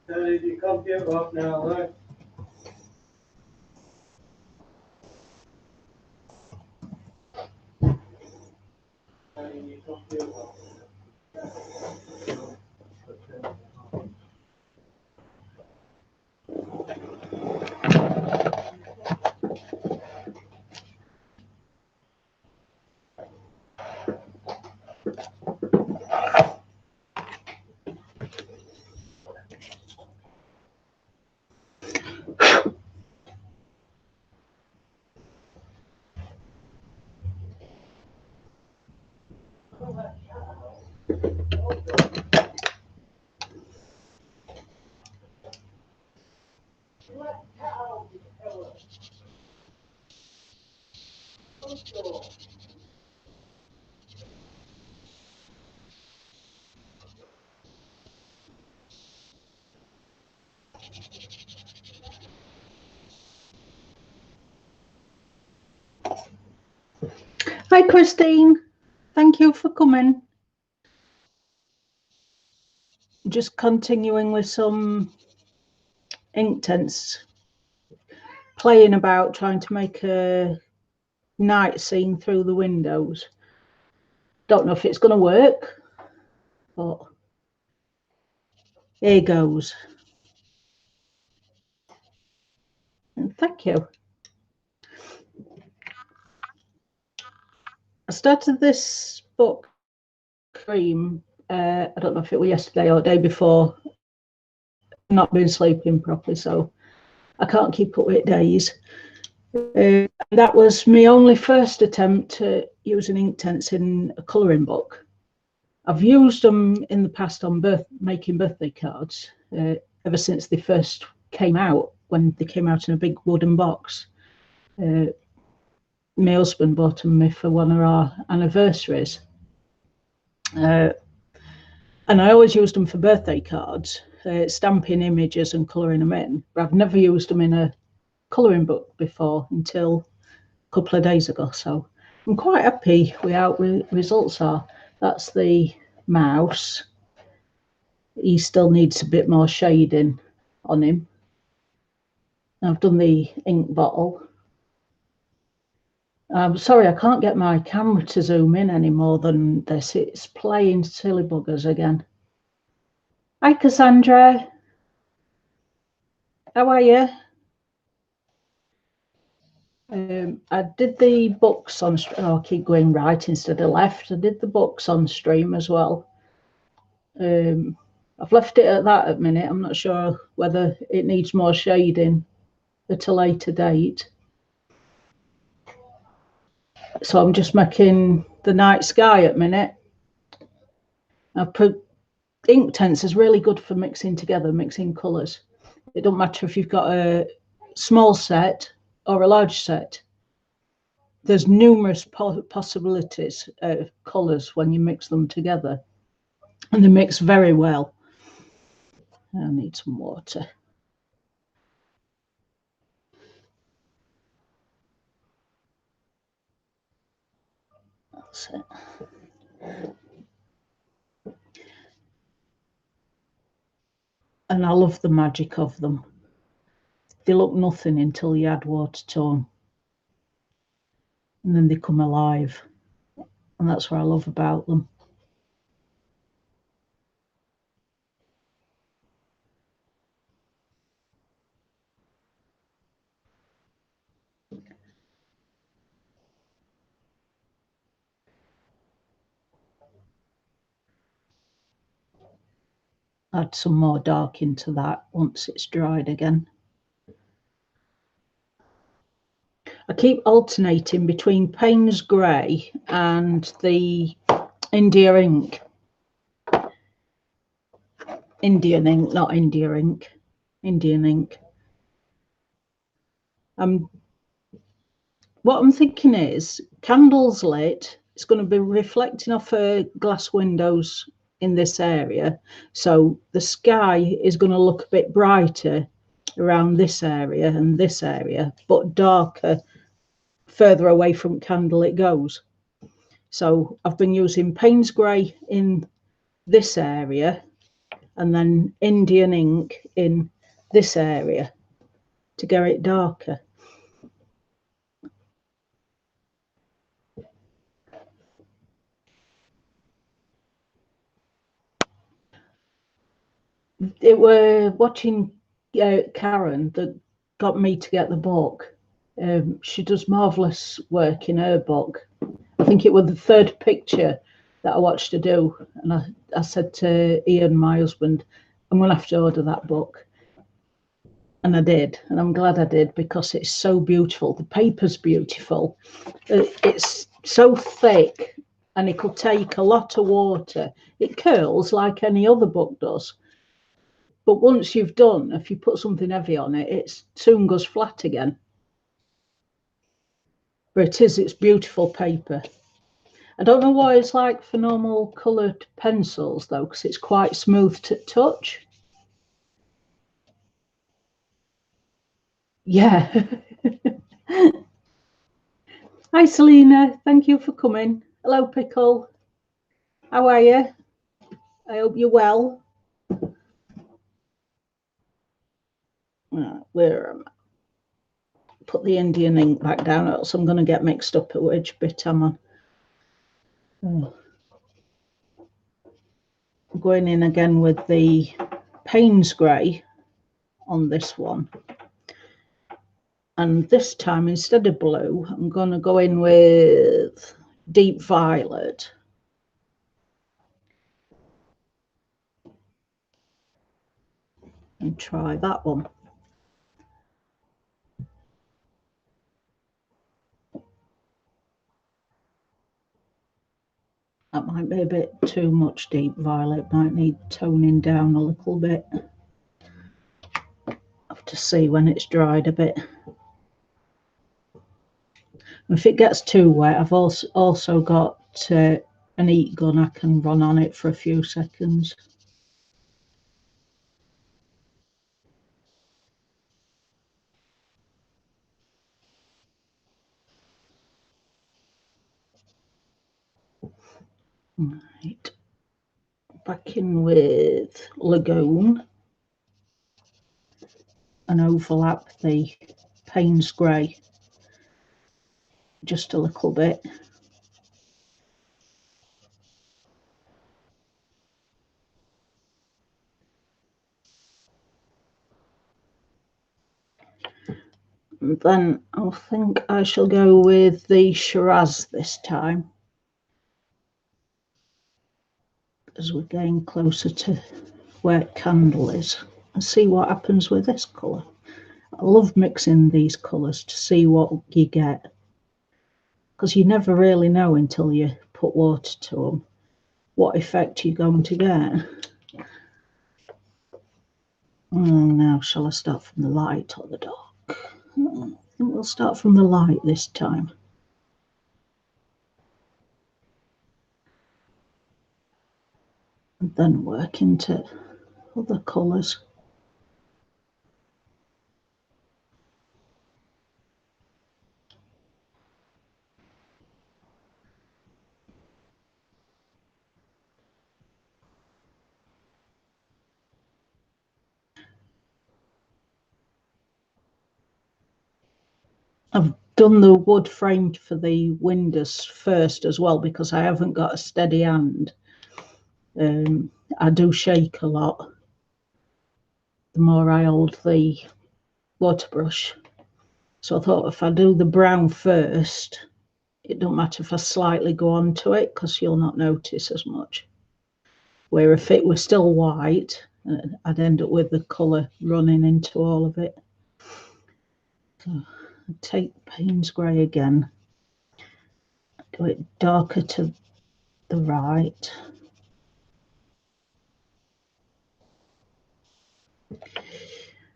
Turn your computer off now, right? Turn your computer off. Hi, Christine. Thank you for coming. Just continuing with some Inktense, playing about trying to make a night scene through the windows. Don't know if it's going to work, but here goes. And thank you. I started this book, Dream, I don't know if it was yesterday or the day before. I've not been sleeping properly, so I can't keep up with days. That was my only first attempt at using Inktense in a colouring book. I've used them in the past on making birthday cards ever since they first came out, when they came out in a big wooden box. My husband bought them me for one of our anniversaries. And I always used them for birthday cards, stamping images and colouring them in, but I've never used them in a colouring book before until a couple of days ago. So I'm quite happy with how results are. That's the mouse. He still needs a bit more shading on him. I've done the ink bottle. I'm sorry, I can't get my camera to zoom in any more than this. It's playing silly buggers again. Hi, Cassandra. How are you? I did the books on, oh, I keep going right instead of left. I did the books on stream as well. I've left it at that at the minute. I'm not sure whether it needs more shading at a later date. So I'm just making the night sky at the minute. Inktense is really good for mixing together, mixing colours. It don't matter if you've got a small set or a large set. There's numerous possibilities of colours when you mix them together, and they mix very well. I need some water. That's it. And I love the magic of them. They look nothing until you add water to them, and then they come alive, and that's what I love about them. Add some more dark into that once it's dried again. I keep alternating between Payne's Grey and the India ink. Indian ink, not India ink. Indian ink. What I'm thinking is, candles lit, it's going to be reflecting off glass windows in this area. So the sky is going to look a bit brighter around this area and this area, but darker further away from candle it goes. So I've been using Payne's Grey in this area and then Indian ink in this area to get it darker. It were watching Karen that got me to get the book. She does marvellous work in her book. I think it was the third picture that I watched her do, and I said to Ian, my husband, I'm going to have to order that book. And I did, and I'm glad I did, because it's so beautiful. The paper's beautiful. It's so thick, and it could take a lot of water. It curls like any other book does. But once you've done, if you put something heavy on it, it soon goes flat again. But it's beautiful paper. I don't know what it's like for normal coloured pencils, though, because it's quite smooth to touch. Yeah. Hi, Selena. Thank you for coming. Hello, Pickle. How are you? I hope you're well. Where am I? Put the Indian ink back down, else I'm going to get mixed up at which bit I'm on. Oh. I'm going in again with the Payne's Grey on this one. And this time, instead of blue, I'm going to go in with deep violet. And try that one. That might be a bit too much deep violet, might need toning down a little bit. Have to see when it's dried a bit. If it gets too wet, I've also got an heat gun I can run on it for a few seconds. Right, back in with Lagoon and overlap the Payne's Grey just a little bit. And then I think I shall go with the Shiraz this time, as we're getting closer to where candle is, and see what happens with this colour. I love mixing these colours to see what you get, because you never really know until you put water to them what effect you're going to get. Now, shall I start from the light or the dark? I think we'll start from the light this time. And then work into other colours. I've done the wood frame for the windows first as well, because I haven't got a steady hand. I do shake a lot the more I hold the water brush. So I thought if I do the brown first, it don't matter if I slightly go onto it, because you'll not notice as much. Where if it was still white, I'd end up with the colour running into all of it. So I'd take Payne's Grey again, go it darker to the right.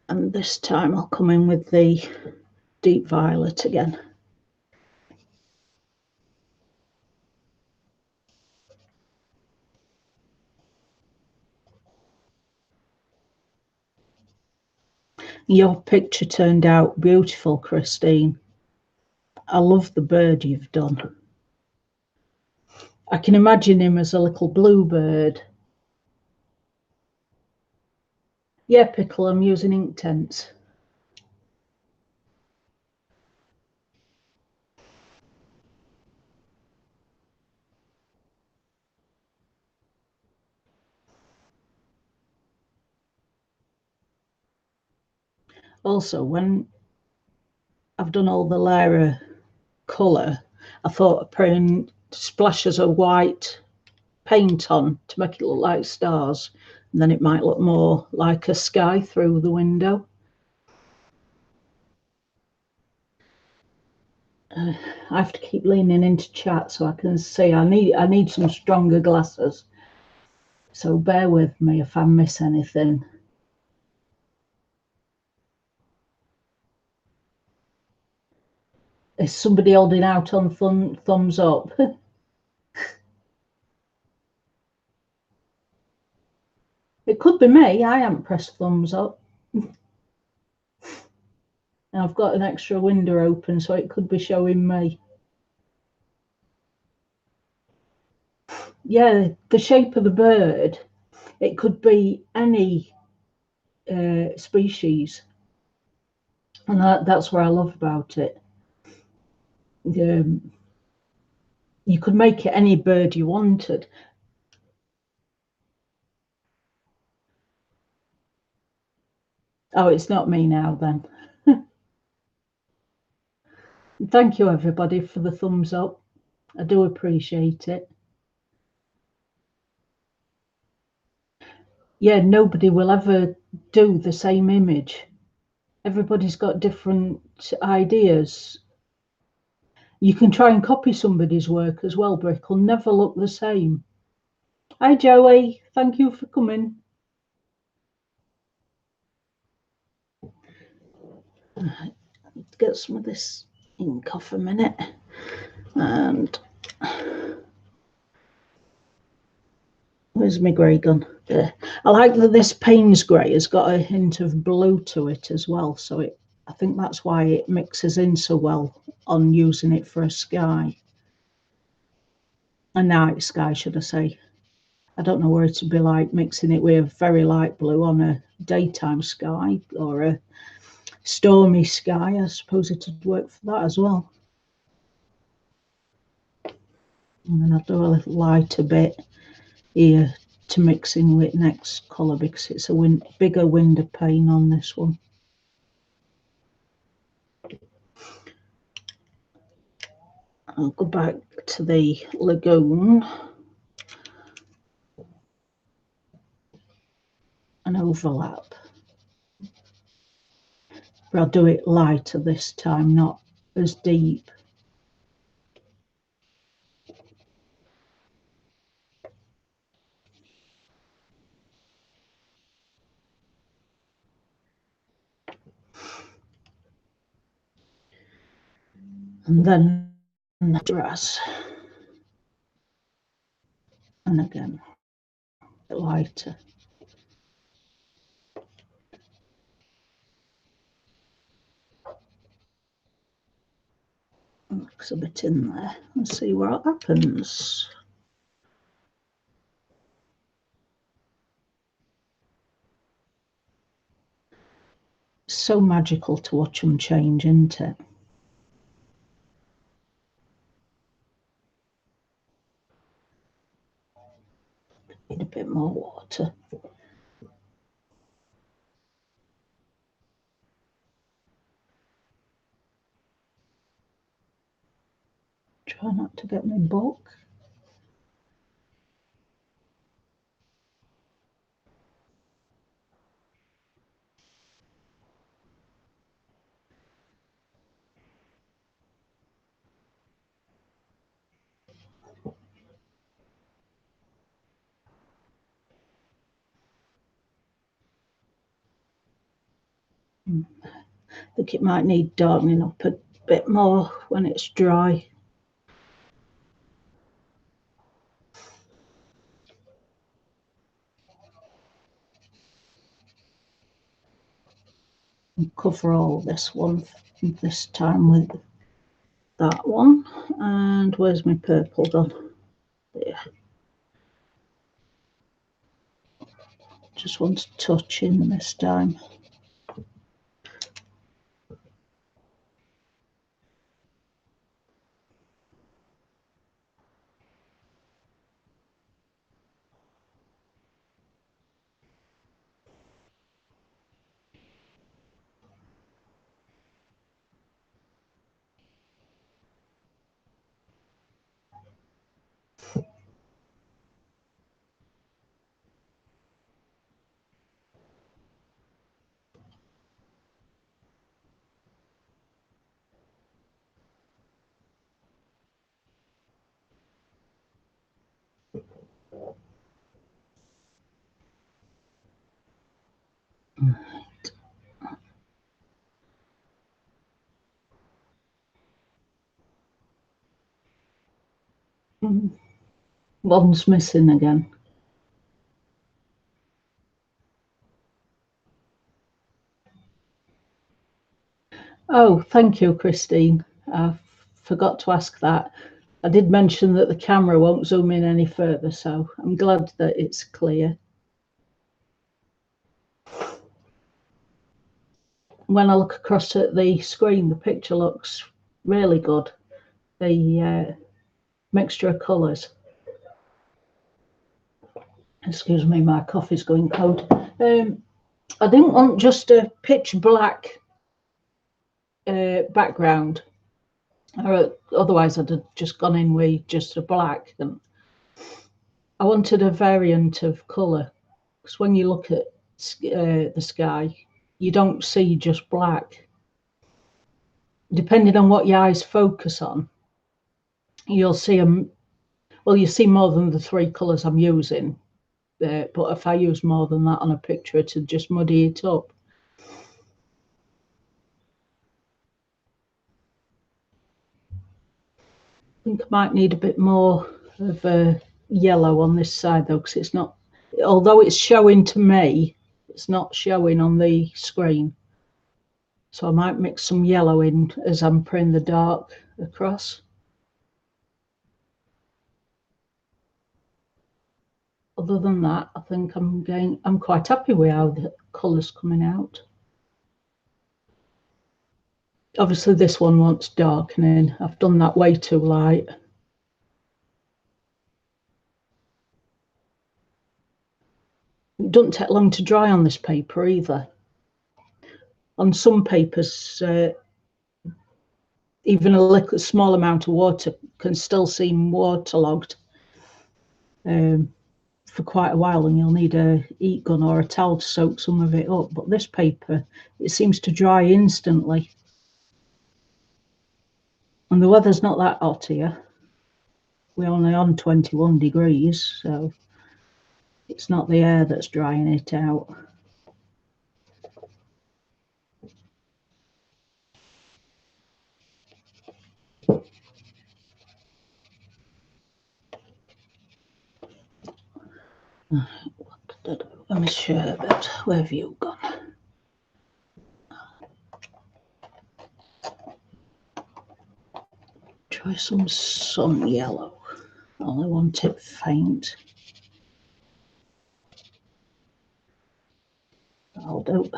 And this time I'll come in with the deep violet again. Your picture turned out beautiful, Christine. I love the bird you've done. I can imagine him as a little bluebird. Yeah, Pickle, I'm using Inktense. Also, when I've done all the layer of colour, I thought of putting splashes of white paint on to make it look like stars, and then it might look more like a sky through the window. I have to keep leaning into chat so I can see. I need some stronger glasses, so bear with me if I miss anything. Is somebody holding out on thumbs up? It could be me. I haven't pressed thumbs up. And I've got an extra window open, so it could be showing me. Yeah, the shape of the bird, it could be any species. And that's what I love about it. You could make it any bird you wanted. Oh, it's not me now then. Thank you, everybody, for the thumbs up. I do appreciate it. Yeah, nobody will ever do the same image. Everybody's got different ideas. You can try and copy somebody's work as well, but it'll never look the same. Hi, Joey. Thank you for coming. Get some of this ink off a minute. And where's my grey gun? There. I like that this Payne's grey has got a hint of blue to it as well. So I think that's why it mixes in so well on using it for a sky. A night sky, should I say. I don't know what it'd be like mixing it with a very light blue on a daytime sky or a stormy sky. I suppose it'd work for that as well. And then I'll do a little lighter bit here to mix in with next colour because it's a bigger window pane on this one. I'll go back to the lagoon and overlap. But I'll do it lighter this time, not as deep. And then the dress. And again, a bit lighter. Mix a bit in there and see what happens. So magical to watch them change, isn't it? Need a bit more water. Try not to get my book. I think it might need darkening up a bit more when it's dry. And cover all this one this time with that one. And where's my purple gone? There. Just want to touch in this time. One's missing again. Oh, thank you, Christine. I forgot to ask that. I did mention that the camera won't zoom in any further, so I'm glad that it's clear. When I look across at the screen, the picture looks really good. The mixture of colours. Excuse me, my coffee's going cold. I didn't want just a pitch black background, or otherwise I'd have just gone in with just a black. And I wanted a variant of colour, because when you look at the sky, you don't see just black. Depending on what your eyes focus on, you'll see them. Well, you see more than the three colours I'm using, but if I use more than that on a picture, it'd just muddy it up. I think I might need a bit more of a yellow on this side though, because it's not, although it's showing to me, it's not showing on the screen. So I might mix some yellow in as I'm putting the dark across. Other than that, I think I'm quite happy with how the colour's coming out. Obviously this one wants darkening. I've done that way too light. It doesn't take long to dry on this paper either. On some papers, even a small amount of water can still seem waterlogged for quite a while, and you'll need a heat gun or a towel to soak some of it up. But this paper, it seems to dry instantly. And the weather's not that hot here. We're only on 21 degrees, so it's not the air that's drying it out. What did I do? Let me share a bit. Where have you gone? Try some sun yellow. Only want it faint. I'll do.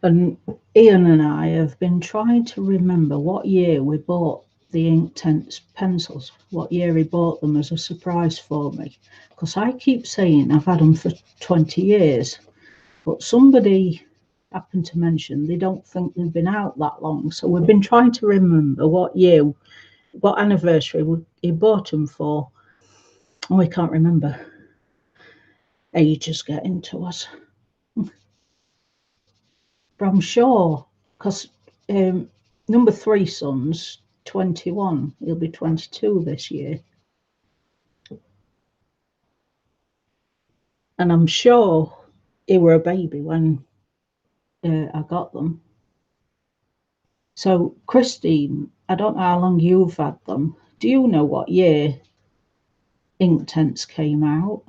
And Ian and I have been trying to remember what year we bought the Inktense pencils, what year he bought them as a surprise for me. Because I keep saying I've had them for 20 years, but somebody happened to mention they don't think they've been out that long. So we've been trying to remember what year, what anniversary he bought them for. And we can't remember. Age is getting to us. But I'm sure, because number 3 son's 21. He'll be 22 this year. And I'm sure he were a baby when I got them. So, Christine, I don't know how long you've had them. Do you know what year Inktense came out?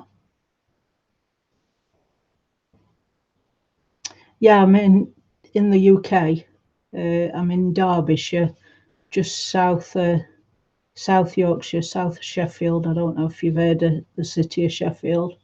Yeah, I mean, in the UK. I'm in Derbyshire, just south Yorkshire, south of Sheffield. I don't know if you've heard of the city of Sheffield.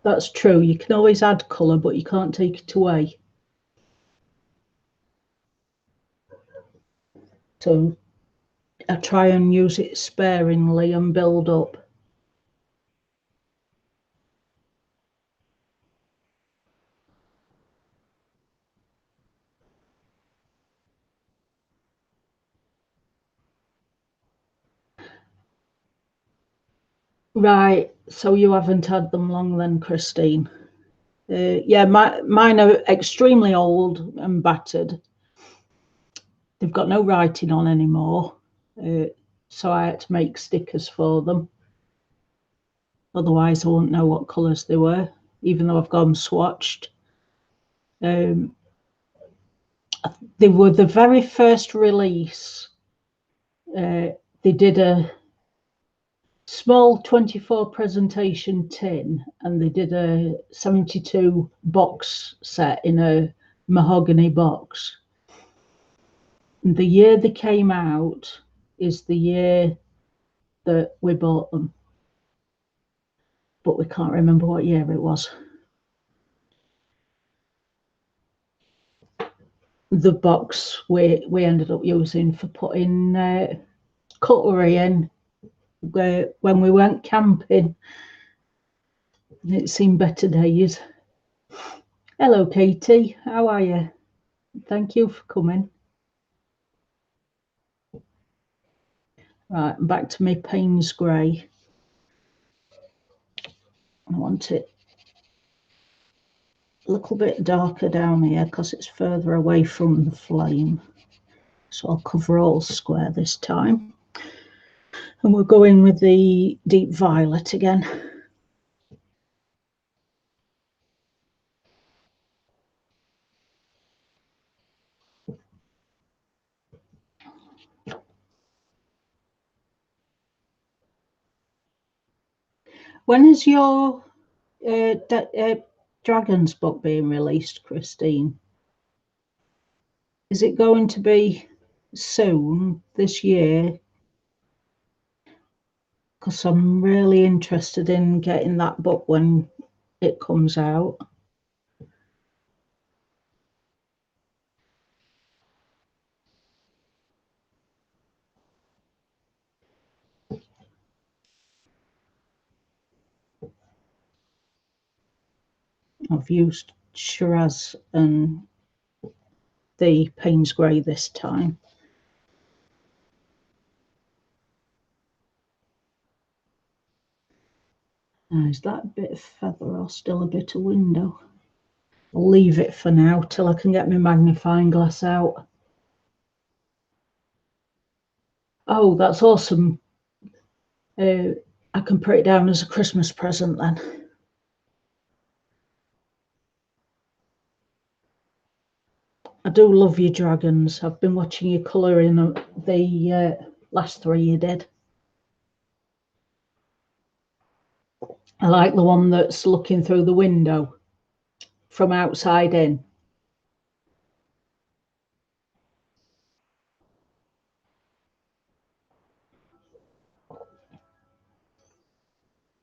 That's true. You can always add colour, but you can't take it away. So I try and use it sparingly and build up. Right, so you haven't had them long then, Christine? Yeah, mine are extremely old and battered. They've got no writing on anymore, so I had to make stickers for them. Otherwise, I wouldn't know what colours they were, even though I've got them swatched. They were the very first release. They did a small 24 presentation tin, and they did a 72 box set in a mahogany box. And the year they came out is the year that we bought them, but we can't remember what year it was. The box we ended up using for putting cutlery in when we went camping. It seemed better days. Hello, Katie. How are you? Thank you for coming. Right, back to my Payne's grey. I want it a little bit darker down here because it's further away from the flame. So I'll cover all square this time. And we're going with the deep violet again. When is your Dragons book being released, Christine? Is it going to be soon, this year? Because I'm really interested in getting that book when it comes out. I've used Shiraz and the Payne's Grey this time. Now, is that a bit of feather or still a bit of window? I'll leave it for now till I can get my magnifying glass out. Oh, that's awesome. I can put it down as a Christmas present then. I do love your dragons. I've been watching you colour in the last three you did. I like the one that's looking through the window from outside in.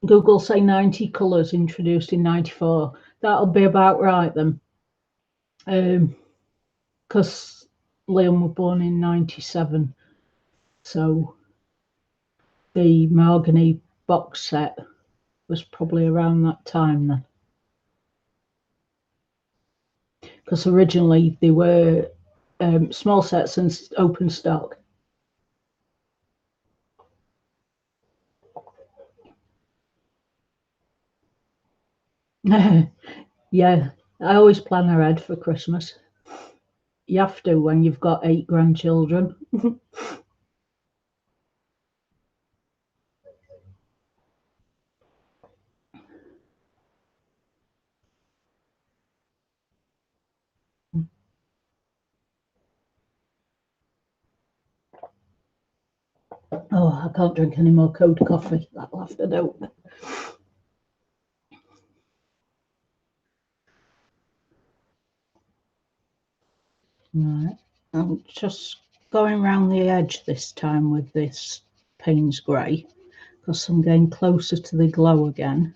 Google say 90 colours introduced in 94. That'll be about right then. Because Liam was born in 97. So the mahogany box set was probably around that time then. Because originally they were small sets and open stock. Yeah, I always plan ahead for Christmas. You have to when you've got 8 grandchildren. Oh, I can't drink any more cold coffee. That'll have to do. Right. I'm just going round the edge this time with this Payne's Grey because I'm getting closer to the glow again.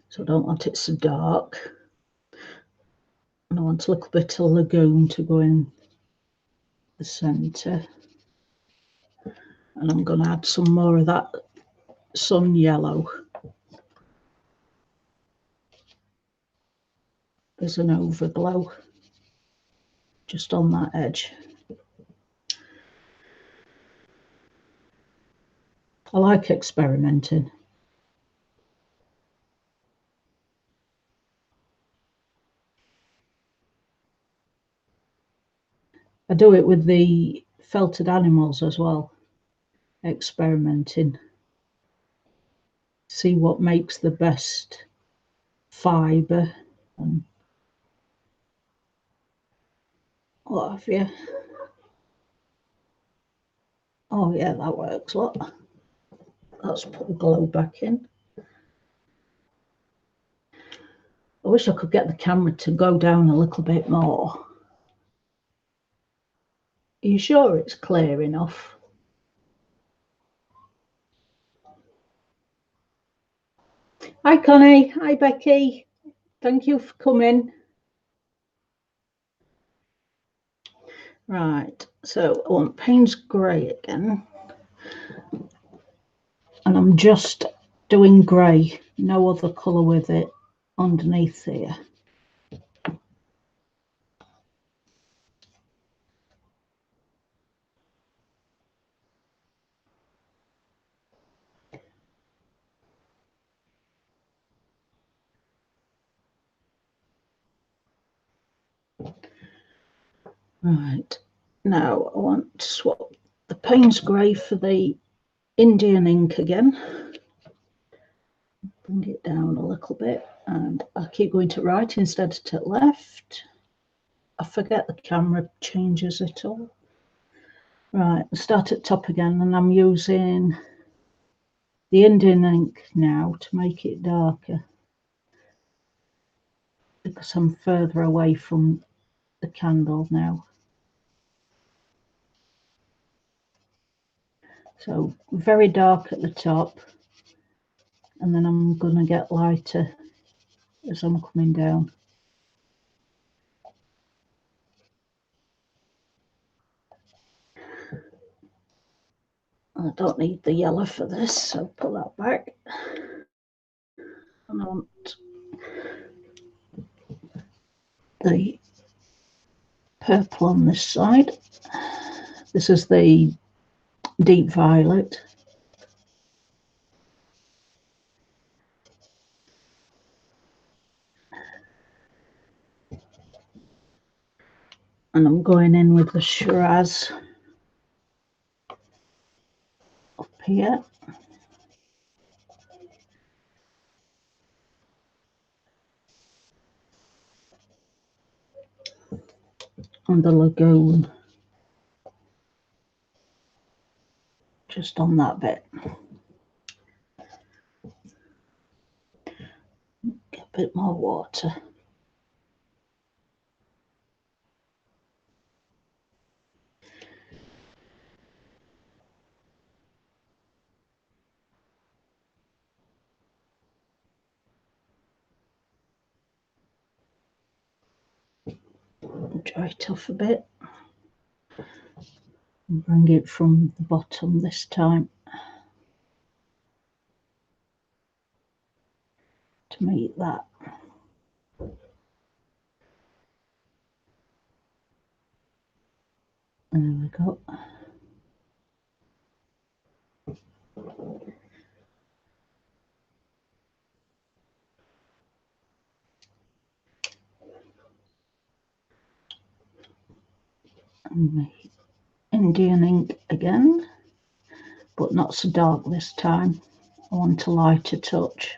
So I don't want it so dark. And I want a little bit of lagoon to go in the centre. And I'm going to add some more of that sun yellow. There's an overglow just on that edge. I like experimenting. I do it with the felted animals as well, experimenting. See what makes the best fibre and what have you. Oh yeah, that works. Look, let's put the glow back in. I wish I could get the camera to go down a little bit more. Are you sure it's clear enough? Hi Connie, hi Becky. Thank you for coming. Right, so I want Payne's Grey again. And I'm just doing grey, no other colour with it underneath here. Right, now I want to swap the Payne's Grey for the Indian ink again. Bring it down a little bit, and I keep going to right instead of to left. I forget the camera changes it all. Right, start at top again, and I'm using the Indian ink now to make it darker because I'm further away from the candle now. So very dark at the top, and then I'm going to get lighter as I'm coming down. I don't need the yellow for this, so put that back. And I want the purple on this side. This is the deep violet. And I'm going in with the Shiraz up here. And the lagoon just on that bit. Get a bit more water. Dry it off a bit. And bring it from the bottom this time to meet that. There we go. Indian ink again, but not so dark this time. I want a lighter touch.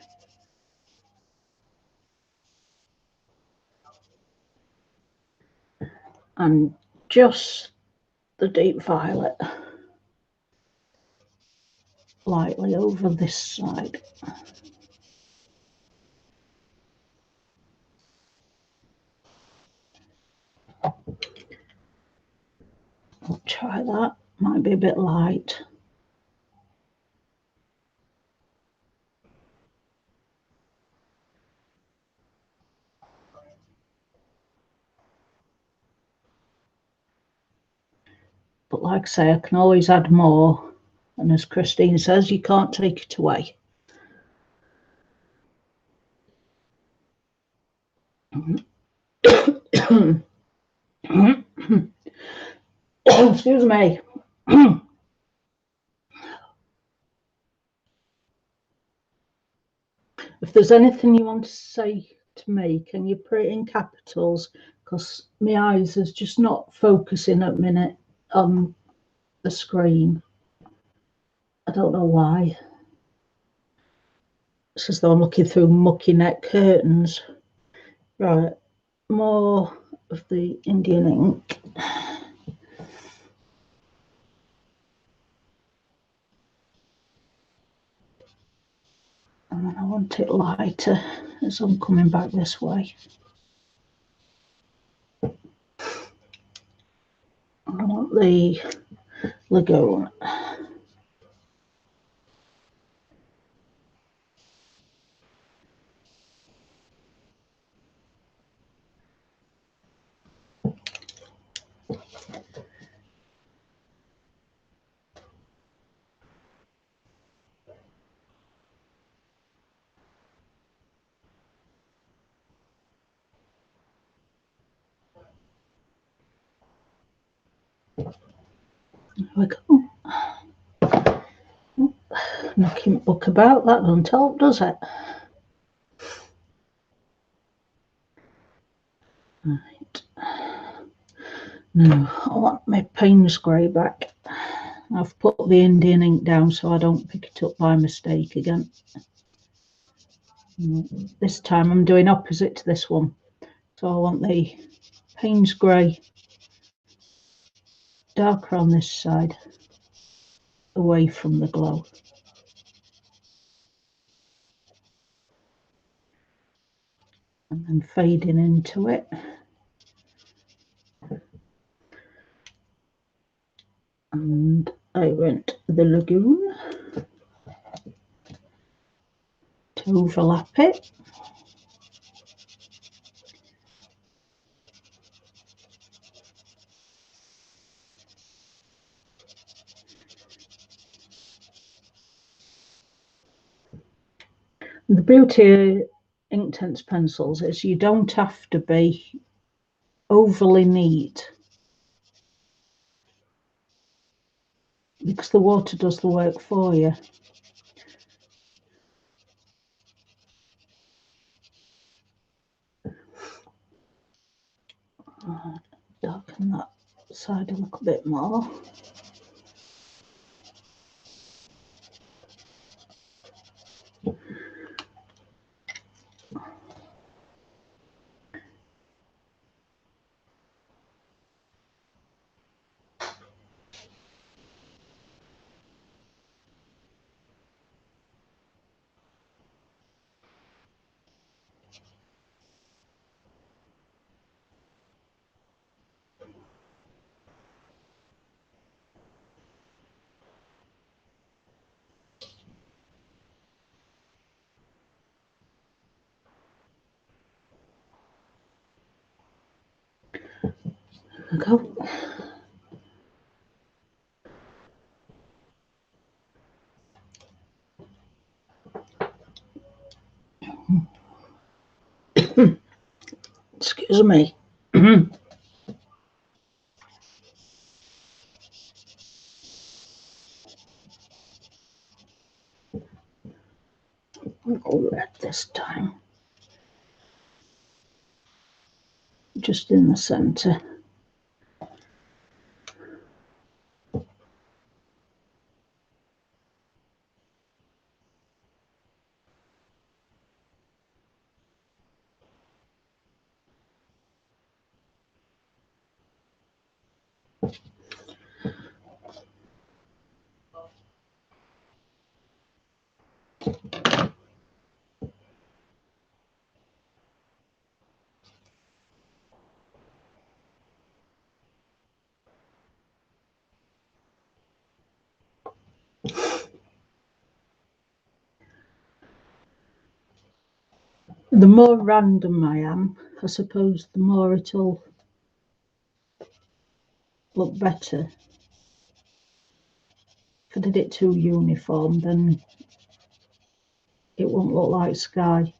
And just the deep violet lightly over this side. I'll try that, might be a bit light. But like I say, I can always add more. And as Christine says, you can't take it away. Excuse me. If there's anything you want to say to me, can you put it in capitals? Because my eyes is just not focusing at the minute on the screen. I don't know why. It's as though I'm looking through mucky neck curtains. Right, more of the Indian ink. And then I want it lighter as I'm coming back this way. I want the lagoon. There we go. Knocking book about, that doesn't help, does it? Right. Now, I want my Payne's grey back. I've put the Indian ink down so I don't pick it up by mistake again. This time I'm doing opposite to this one. So I want the Payne's grey darker on this side, away from the glow. And then fading into it. And I went the lagoon to overlap it. The beauty of Inktense pencils is you don't have to be overly neat, because the water does the work for you. Darken that side a little bit more. There we go. Excuse me. I'll go red this time. Just in the centre. The more random I am, I suppose, the more it'll look better. If I did it too uniform, then it won't look like sky.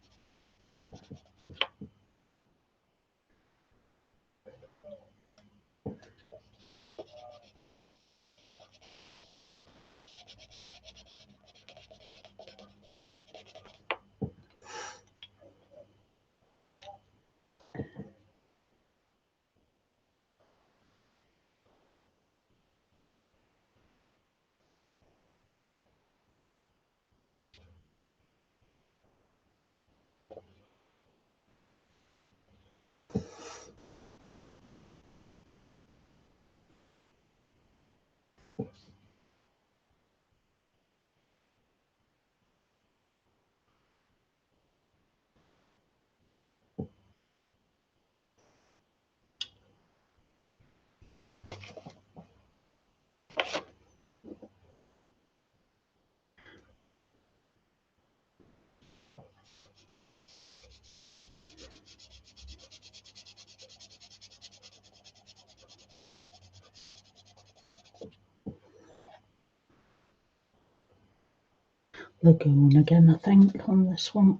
Lagoon again, I think, on this one.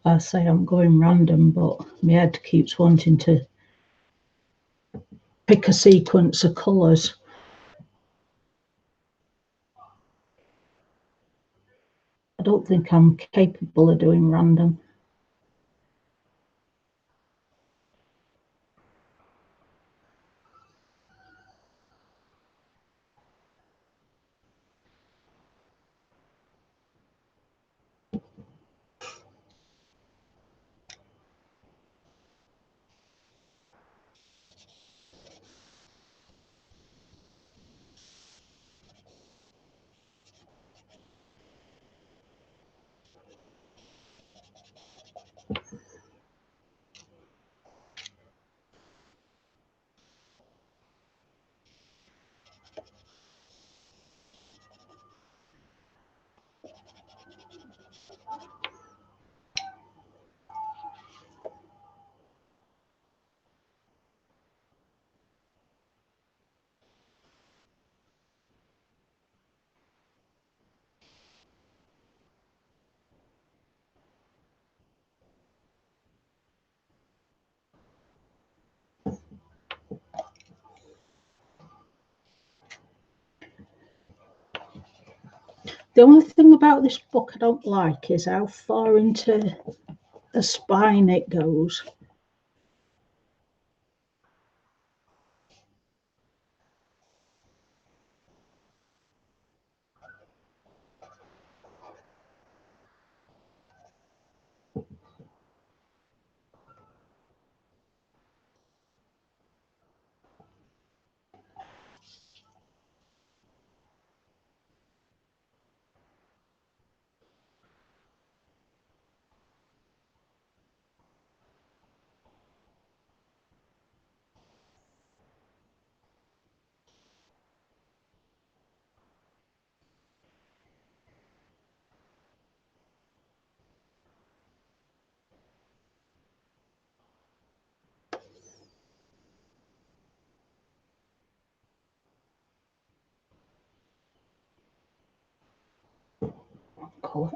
I say I'm going random, but my head keeps wanting to pick a sequence of colours. I don't think I'm capable of doing random. The only thing about this book I don't like is how far into a spine it goes. Colour.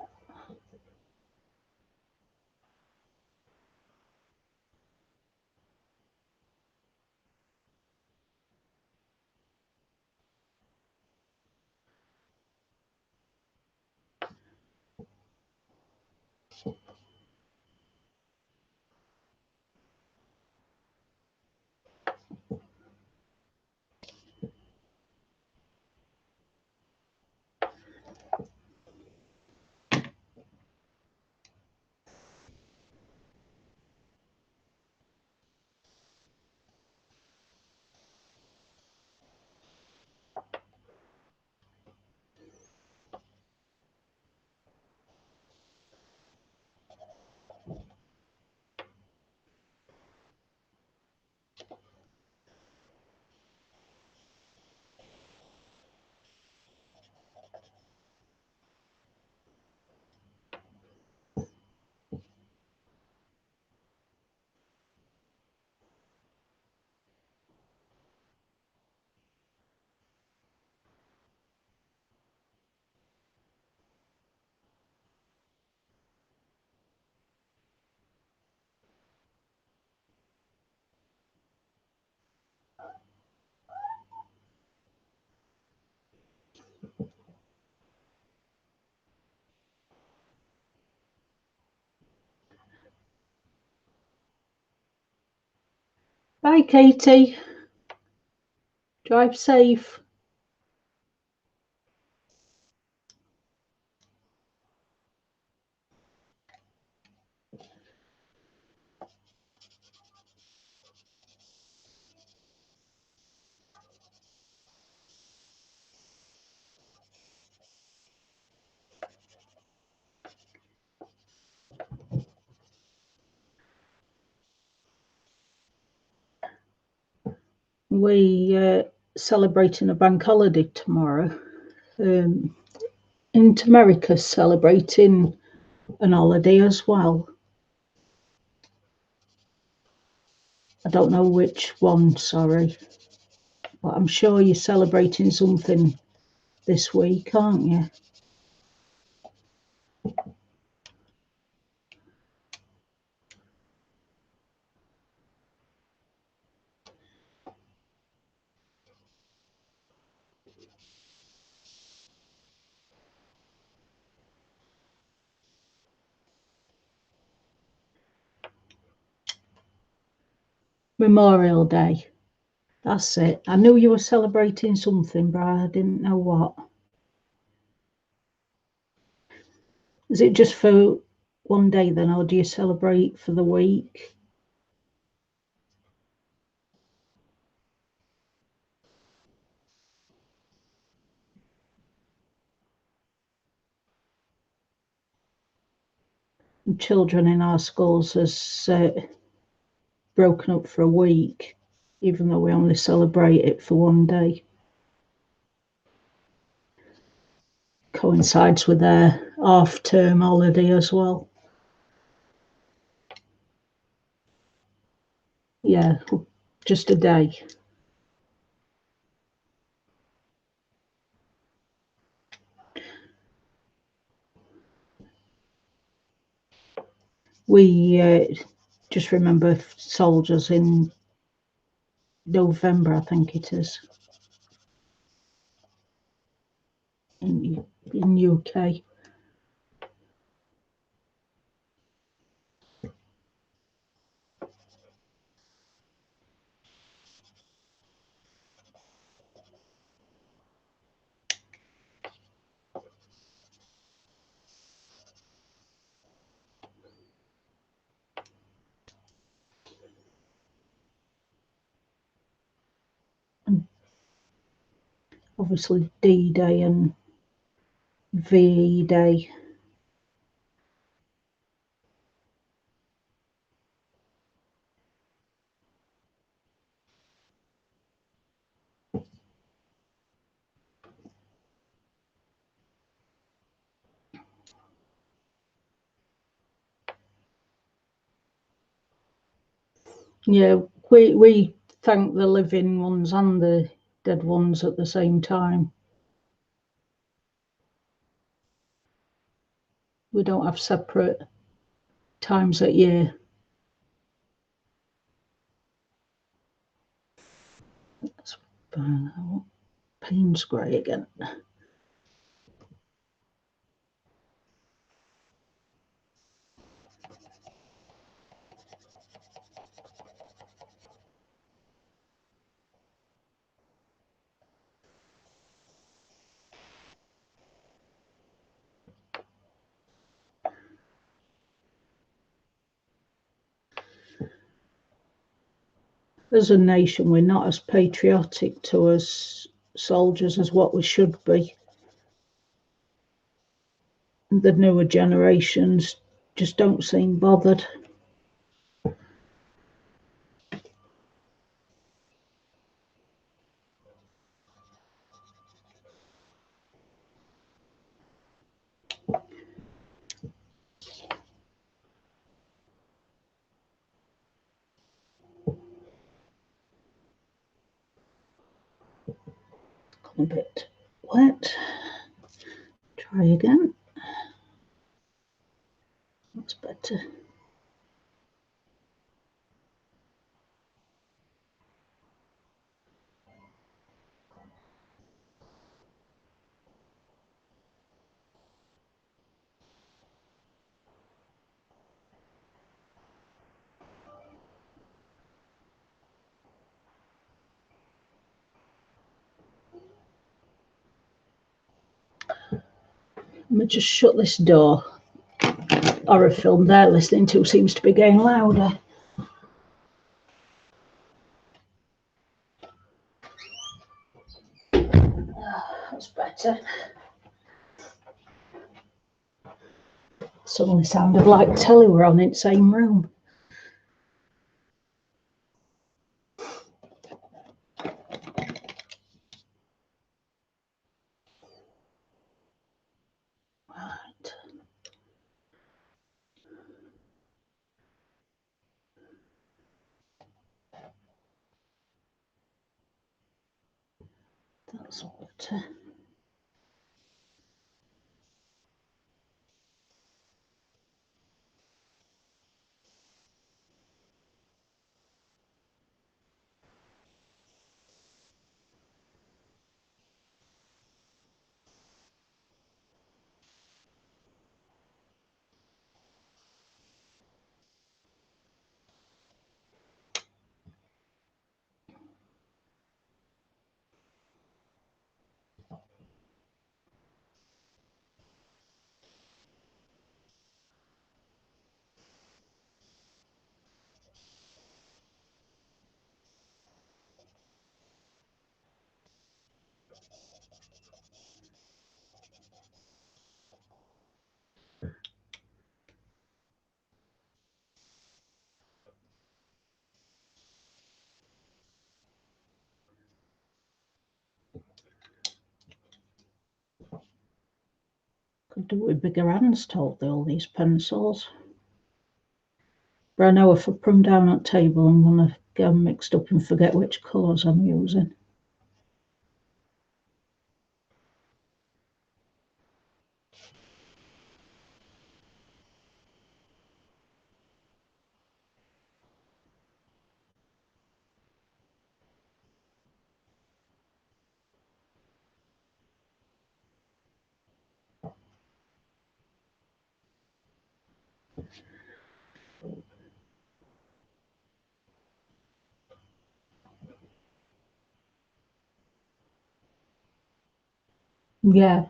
Bye, Katie. Drive safe. We celebrating a bank holiday tomorrow. Into America celebrating an holiday as well. I don't know which one, sorry. But I'm sure you're celebrating something this week, aren't you? Memorial Day. That's it. I knew you were celebrating something, but I didn't know what. Is it just for one day then, or do you celebrate for the week? And children in our schools has broken up for a week, even though we only celebrate it for one day. Coincides with their half-term holiday as well. Yeah, just a day. We just remember soldiers in November, I think it is, in UK. And obviously D-Day and VE Day. Yeah, we thank the living ones and the dead ones at the same time. We don't have separate times at year. That's Payne's grey again. As a nation, we're not as patriotic to us soldiers as what we should be. The newer generations just don't seem bothered. A bit wet. Try again. That's better. Let me just shut this door. Horror film they're listening to seems to be getting louder. That's better. Suddenly sounded like telly were on in the same room. Right. That's better. Could do with bigger hands to hold all these pencils. But I know if I put them down on the table, I'm going to get them mixed up and forget which colours I'm using. Yeah.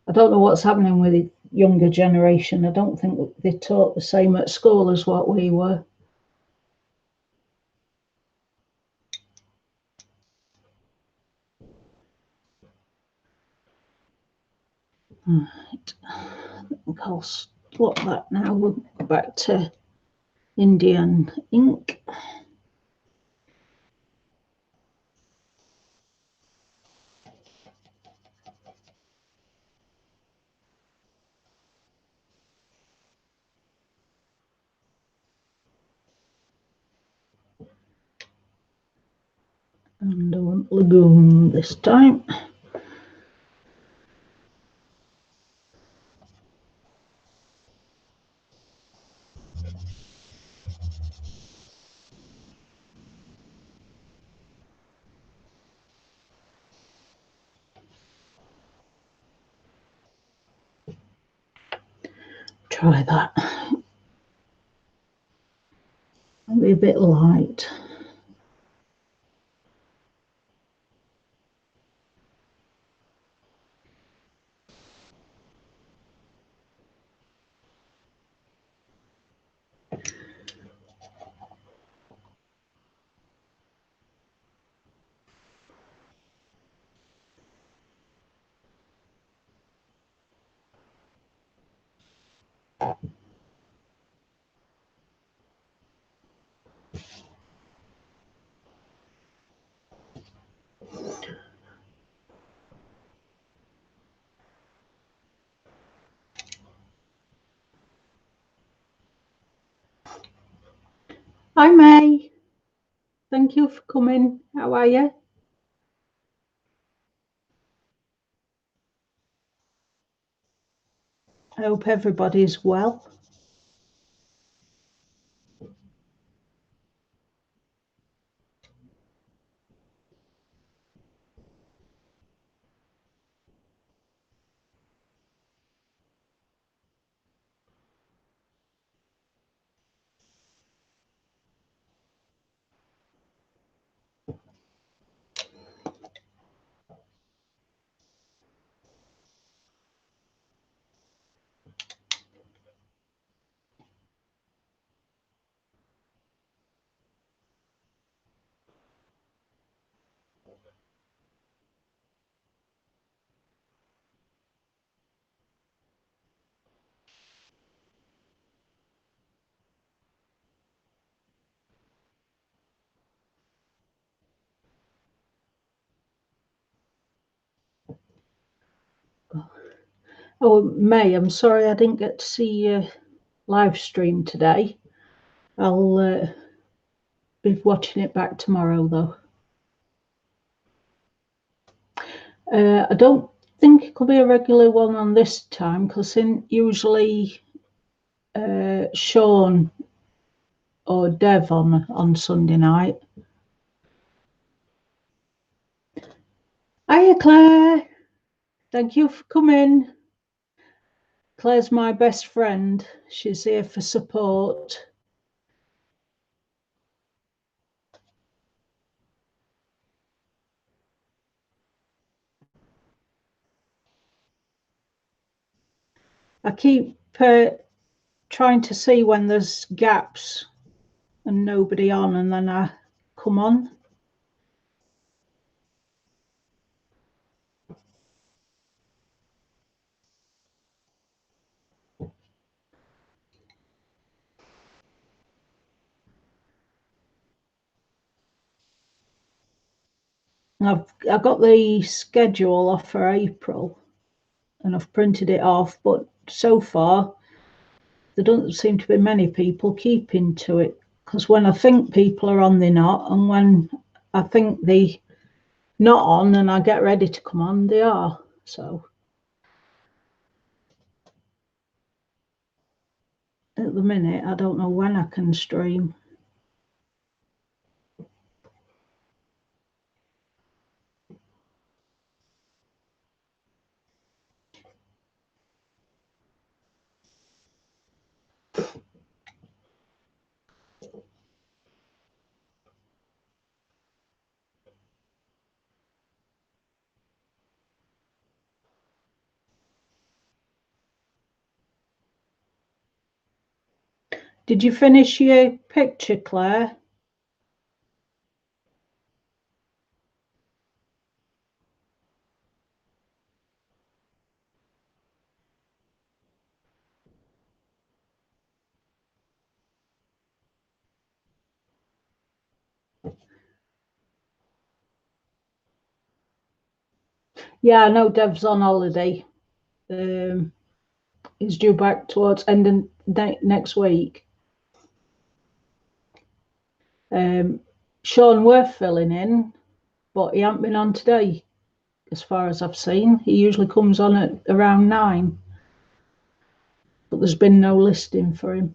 I don't know what's happening with the younger generation. I don't think they taught the same at school as what we were. Right. I think I'll stop that now. We'll go back to Indian ink. And I want Lagoon this time. Try that. Might be a bit light. Hi May, thank you for coming. How are you? I hope everybody's well. Oh, May, I'm sorry I didn't get to see your live stream today. I'll be watching it back tomorrow, though. I don't think it could be a regular one on this time, because usually Sean or Dev on Sunday night. Hiya, Claire. Thank you for coming. Claire's my best friend. She's here for support. I keep trying to see when there's gaps and nobody on, and then I come on. I've got the schedule off for April, and I've printed it off, but so far there doesn't seem to be many people keeping to it, because when I think people are on, they're not, and when I think they're not on and I get ready to come on, they are. So at the minute I don't know when I can stream. Did you finish your picture, Claire? Yeah, I know Dev's on holiday. He's due back towards end of next week. Sean Worth filling in, but he hasn't been on today, as far as I've seen. He usually comes on at around 9, but there's been no listing for him.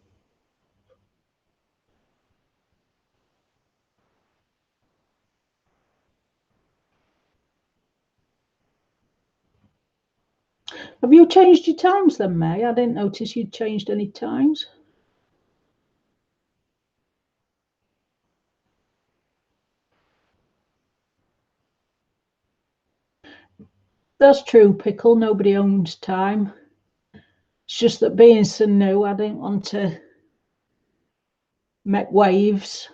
Have you changed your times then, May? I didn't notice you'd changed any times. That's true, Pickle. Nobody owns time. It's just that being so new, I didn't want to make waves.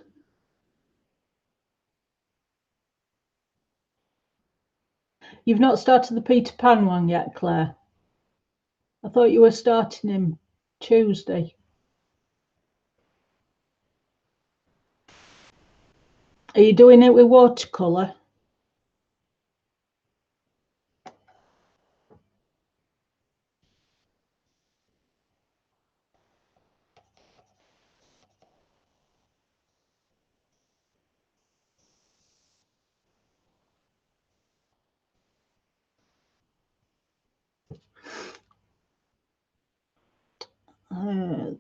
You've not started the Peter Pan one yet, Claire? I thought you were starting him Tuesday. Are you doing it with watercolour?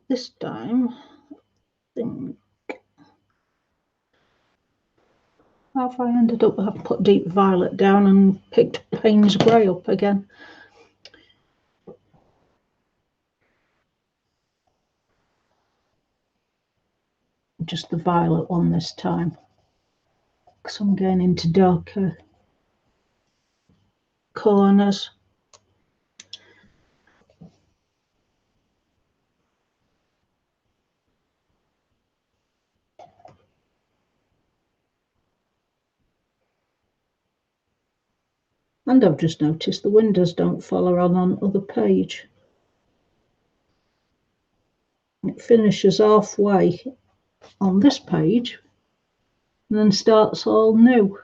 This time, I think. How have I ended up? I've put Deep Violet down and picked Payne's Grey up again. Just the violet one this time, because I'm going into darker corners. And I've just noticed the windows don't follow on other page. It finishes halfway on this page and then starts all new.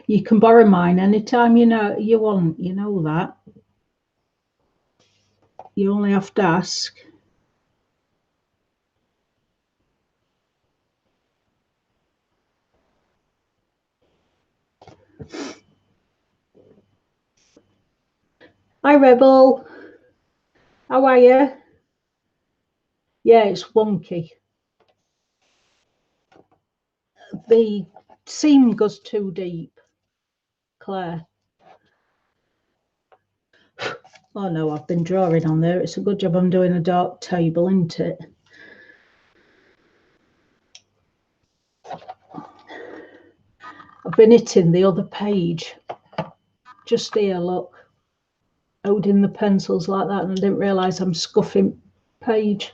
You can borrow mine anytime you want. You know that. You only have to ask. Hi, Rebel. How are you? Yeah, it's wonky. The seam goes too deep, Claire. Oh no, I've been drawing on there. It's a good job I'm doing a dark table, isn't it? I've been hitting the other page. Just here, look. Holding the pencils like that, and I didn't realise I'm scuffing page.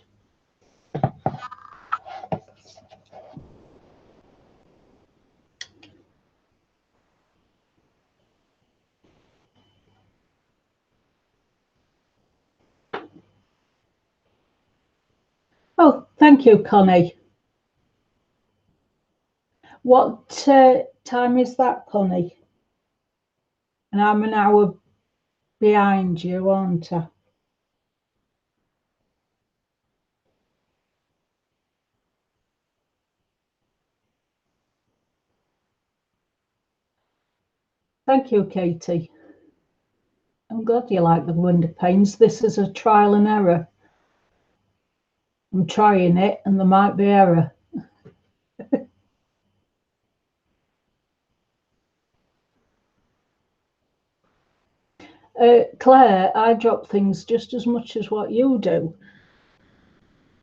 Oh, thank you, Connie. What time is that, Connie? And I'm an hour behind you, aren't I? Thank you, Katie. I'm glad you like the window panes. This is a trial and error. I'm trying it, and there might be error. Claire, I drop things just as much as what you do.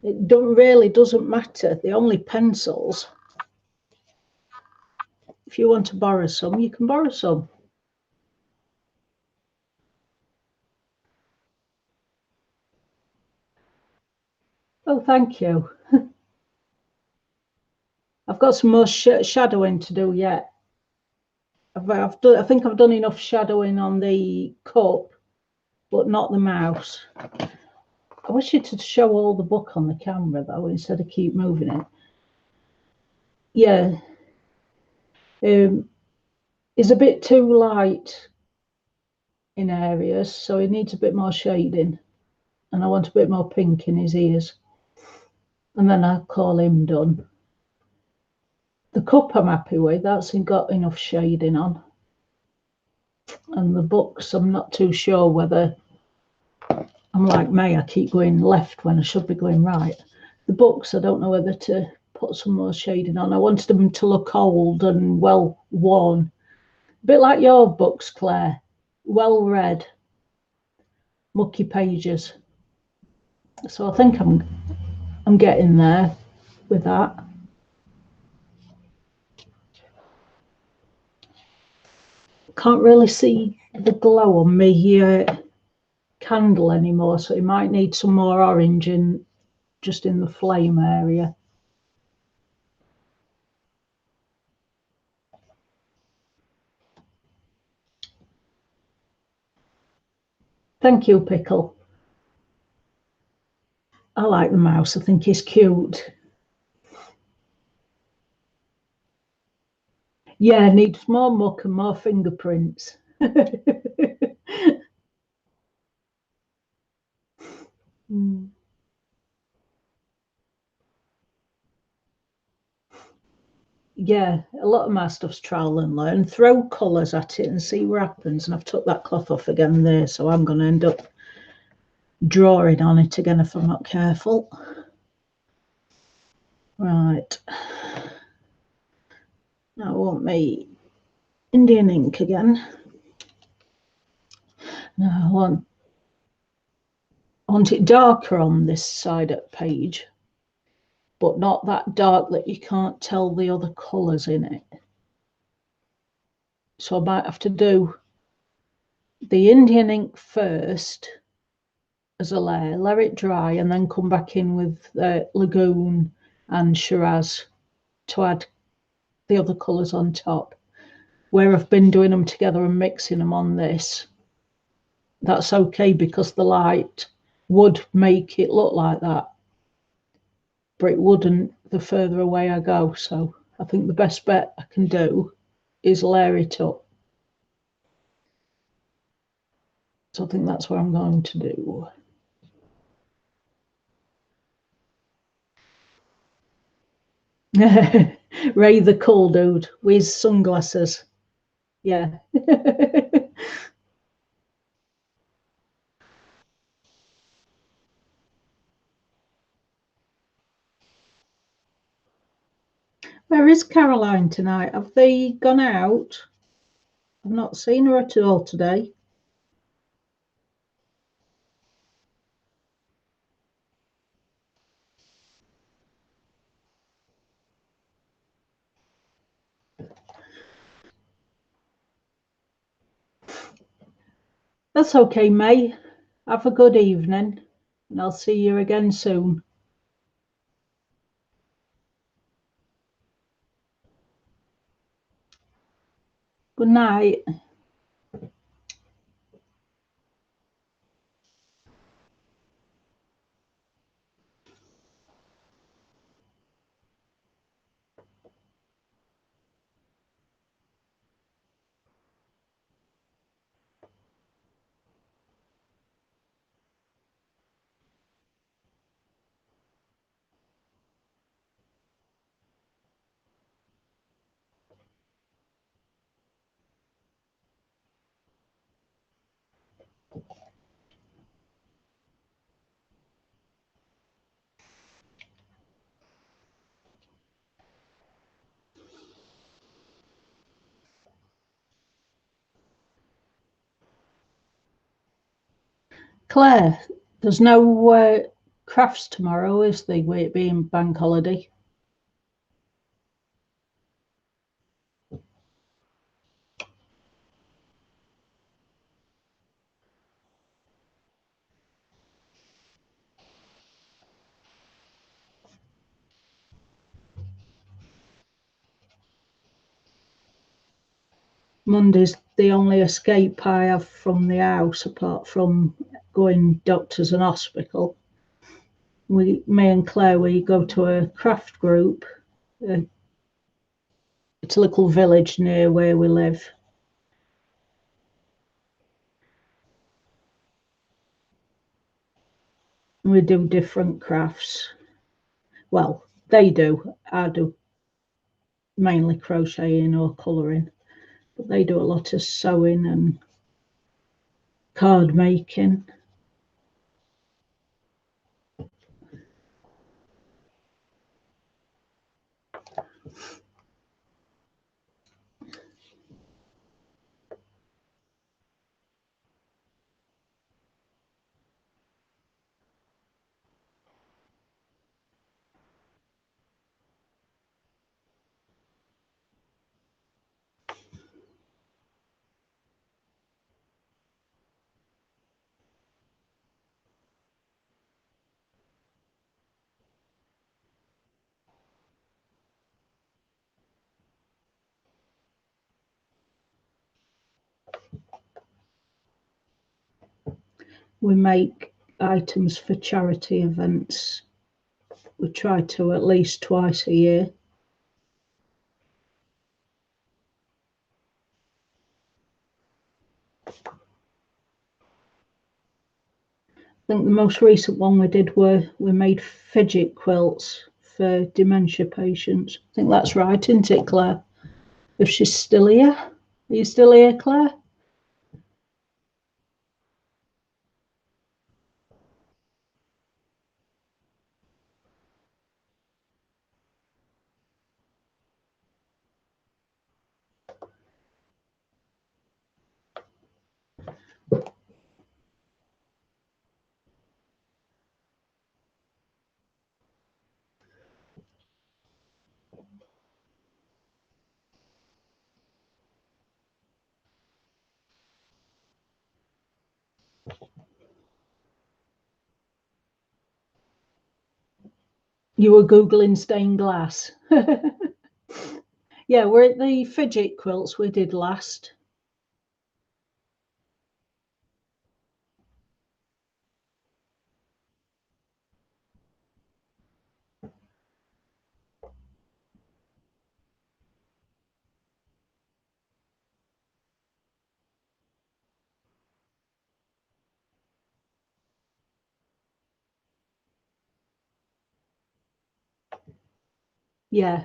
It really doesn't matter. They're only pencils. If you want to borrow some, you can borrow some. Oh, thank you. I've got some more shadowing to do yet. I think I've done enough shadowing on the cup, but not the mouse. I wish you to show all the book on the camera though, instead of keep moving it. Yeah. It's a bit too light in areas, so he needs a bit more shading. And I want a bit more pink in his ears. And then I'll call him done. The cup I'm happy with, that's got enough shading on. And the books, I'm not too sure whether I'm like May, I keep going left when I should be going right. The books, I don't know whether to put some more shading on. I wanted them to look old and well worn. A bit like your books, Claire. Well read. Mucky pages. So I think I'm getting there with that. Can't really see the glow on me candle anymore, so you might need some more orange just in the flame area. Thank you, Pickle. I like the mouse. I think he's cute. Yeah, needs more muck and more fingerprints. Mm. Yeah, a lot of my stuff's trial and learn. Throw colours at it and see what happens. And I've took that cloth off again there, so I'm going to end up drawing on it again if I'm not careful. Right. Now I want my Indian ink again. Now I want it darker on this side of the page, but not that dark that you can't tell the other colours in it. So I might have to do the Indian ink first as a layer, let it dry, and then come back in with Lagoon and Shiraz to add the other colours on top. Where I've been doing them together and mixing them on this, that's okay because the light would make it look like that, but it wouldn't the further away I go. So I think the best bet I can do is layer it up. So I think that's what I'm going to do. Ray the cool dude with sunglasses. Yeah. Where is Caroline tonight? Have they gone out? I've not seen her at all today. That's okay, May. Have a good evening, and I'll see you again soon. Good night. Claire, there's no crafts tomorrow, is there, with it being bank holiday? Monday's the only escape I have from the house, apart from going doctors and hospital. Me and Claire, we go to a craft group. It's a little village near where we live. We do different crafts. Well, they do. I do mainly crocheting or colouring, but they do a lot of sewing and card making. We make items for charity events. We try to at least twice a year. I think the most recent one we did we made fidget quilts for dementia patients. I think that's right, isn't it, Claire? If she's still here. Are you still here, Claire? You were Googling stained glass. Yeah, we're at the fidget quilts we did last. Yeah.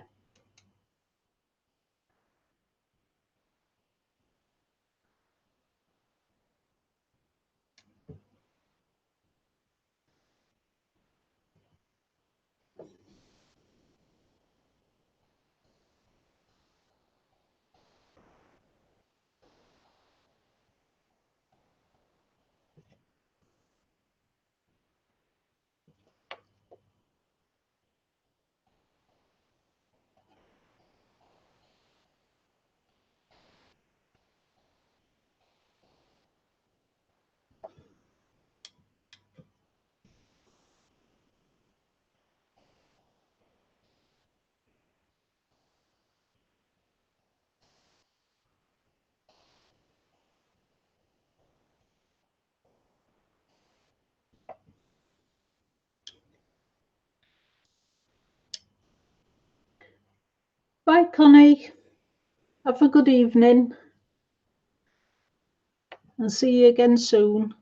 Bye, Connie. Have a good evening. I'll see you again soon.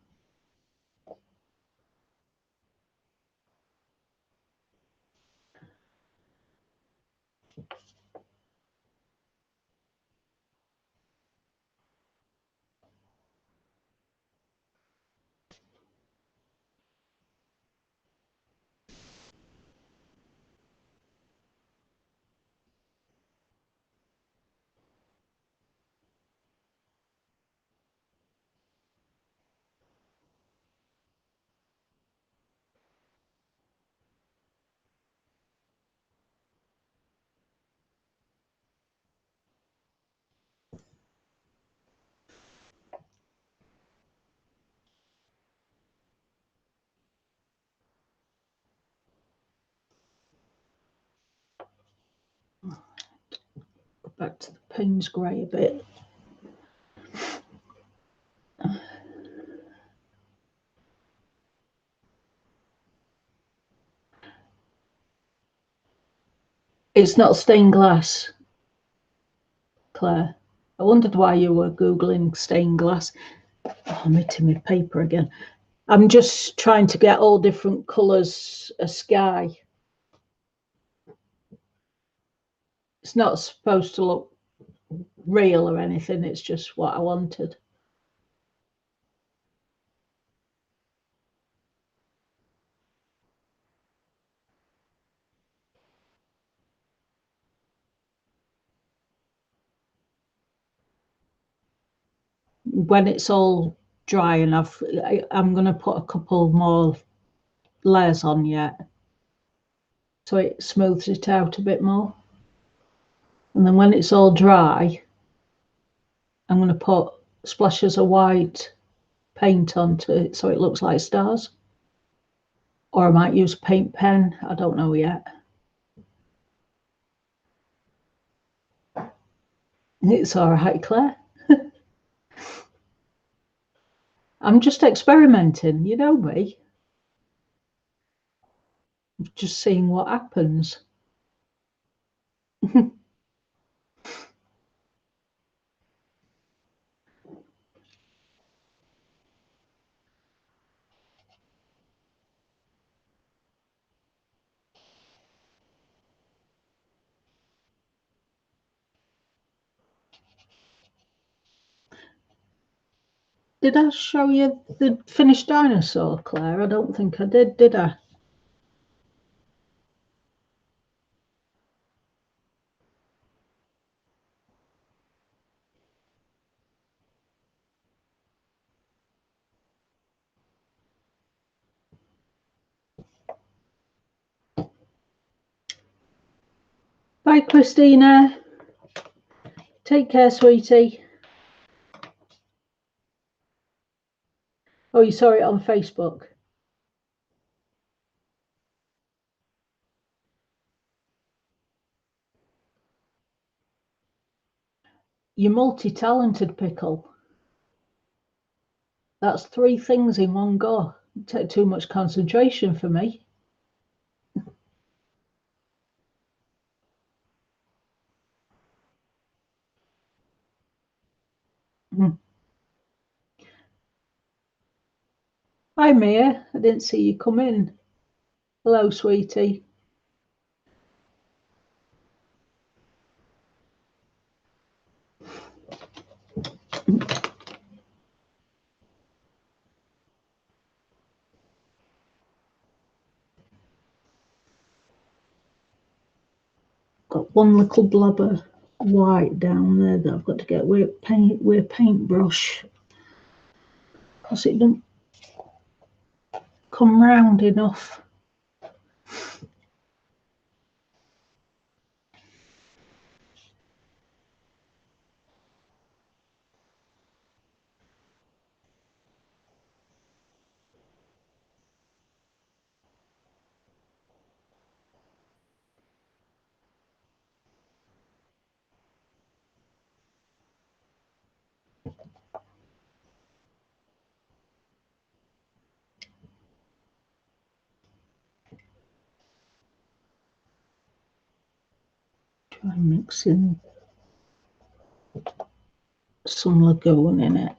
Go back to the Payne's grey a bit. It's not stained glass, Claire. I wondered why you were Googling stained glass. Oh, I'm hitting my paper again. I'm just trying to get all different colours of sky. It's not supposed to look real or anything, it's just what I wanted. When it's all dry enough, I'm going to put a couple more layers on yet, so it smooths it out a bit more. And then when it's all dry, I'm going to put splashes of white paint onto it so it looks like stars. Or I might use a paint pen, I don't know yet. It's all right, Claire. I'm just experimenting, you know me. Just seeing what happens. Did I show you the finished dinosaur, Claire? I don't think I did I? Bye, Christina. Take care, sweetie. Oh, you saw it on Facebook? You're multi-talented, Pickle. That's 3 things in one go. It'd take too much concentration for me. Hi, Mia. I didn't see you come in. Hello, sweetie. Got one little blob of white down there that I've got to get with a paintbrush because it doesn't come round enough. Try mixing some lagoon in it.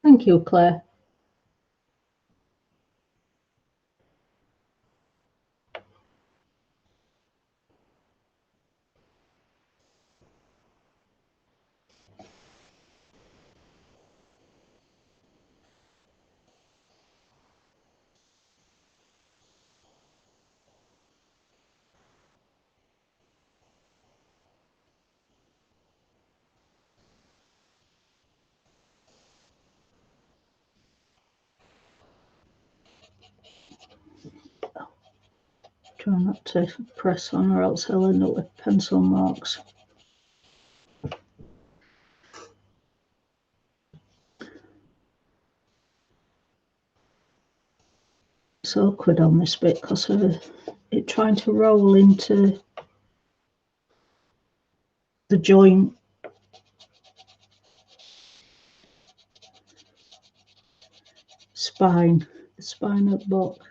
Thank you, Claire. Try not to press on or else I'll end up with pencil marks. It's awkward on this bit because of it trying to roll into the joint. The spine at the back.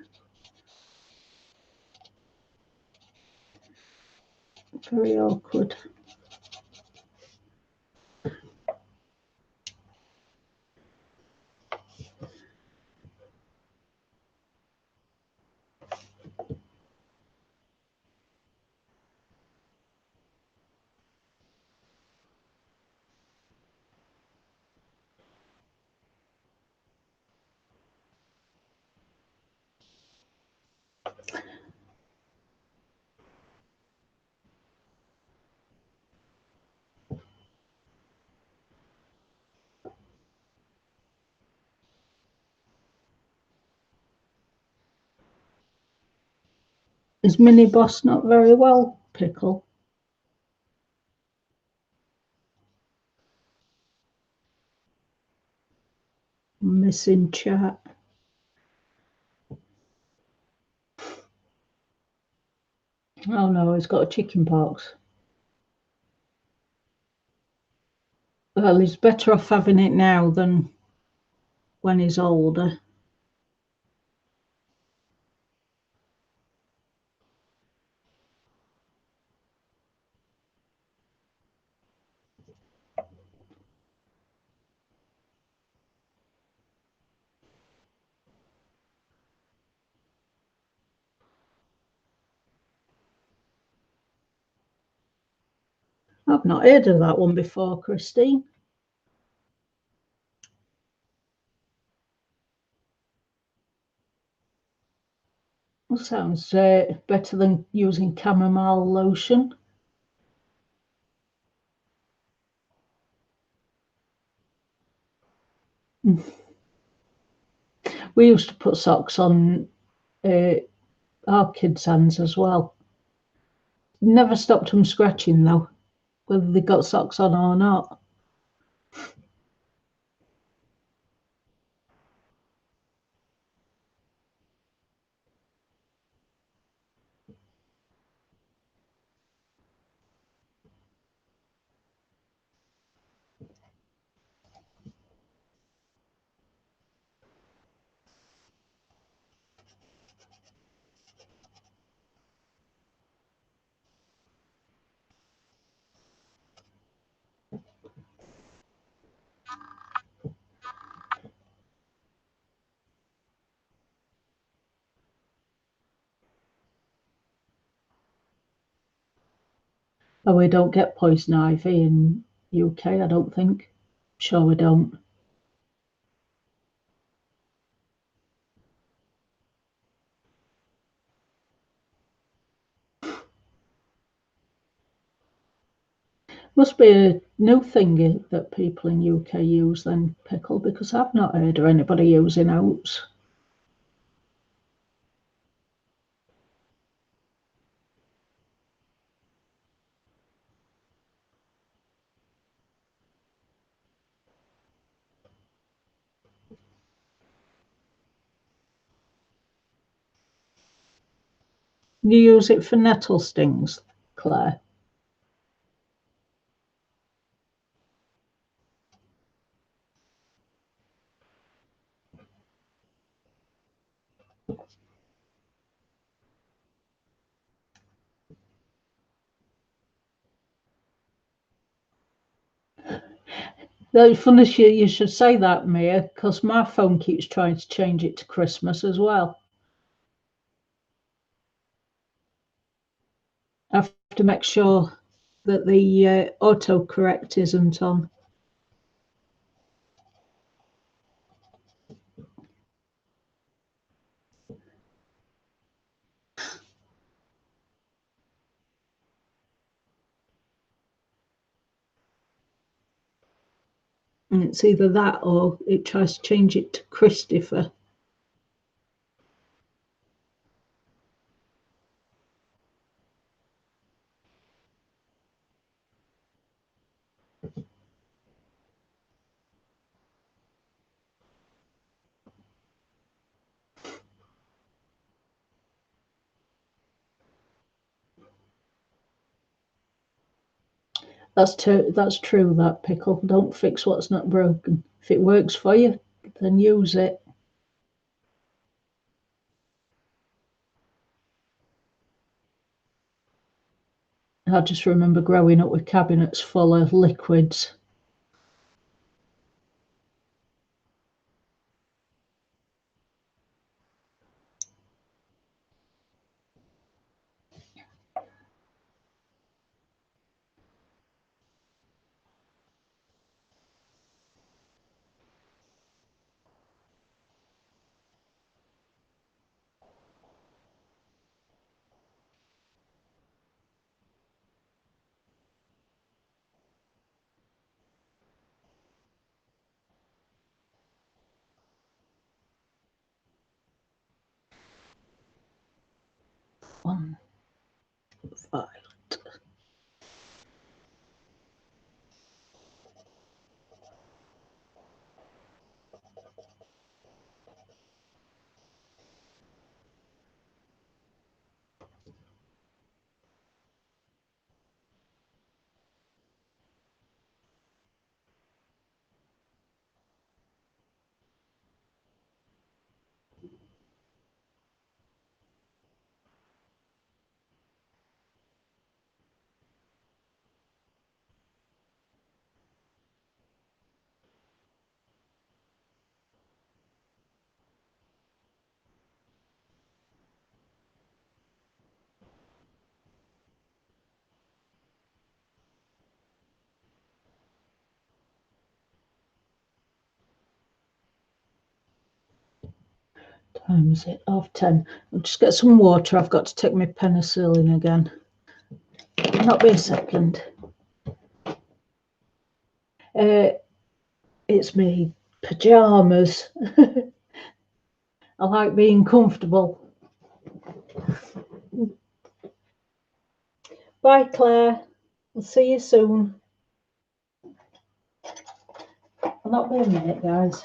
Very awkward. Is Mini Boss not very well, Pickle? Missing chat. Oh no, he's got a chicken pox. Well, he's better off having it now than when he's older. I've not heard of that one before, Christine. That sounds better than using chamomile lotion. We used to put socks on our kids' hands as well. Never stopped them scratching though, whether they got socks on or not. Oh, we don't get poison ivy in UK, I don't think. Sure we don't. Must be a new thing that people in UK use then, pickle, because I've not heard of anybody using oats. You use it for nettle stings, Claire? It's funny you should say that, Mia, because my phone keeps trying to change it to Christmas as well. I have to make sure that the autocorrect isn't on. And it's either that or it tries to change it to Christopher. That's true, that, pickle. Don't fix what's not broken. If it works for you, then use it. I just remember growing up with cabinets full of liquids. One violet. Time is it? 10:30. I'll just get some water. I've got to take my penicillin again. Not be a second. It's me pajamas. I like being comfortable. Bye, Claire. I'll see you soon. I'll not be a minute, guys.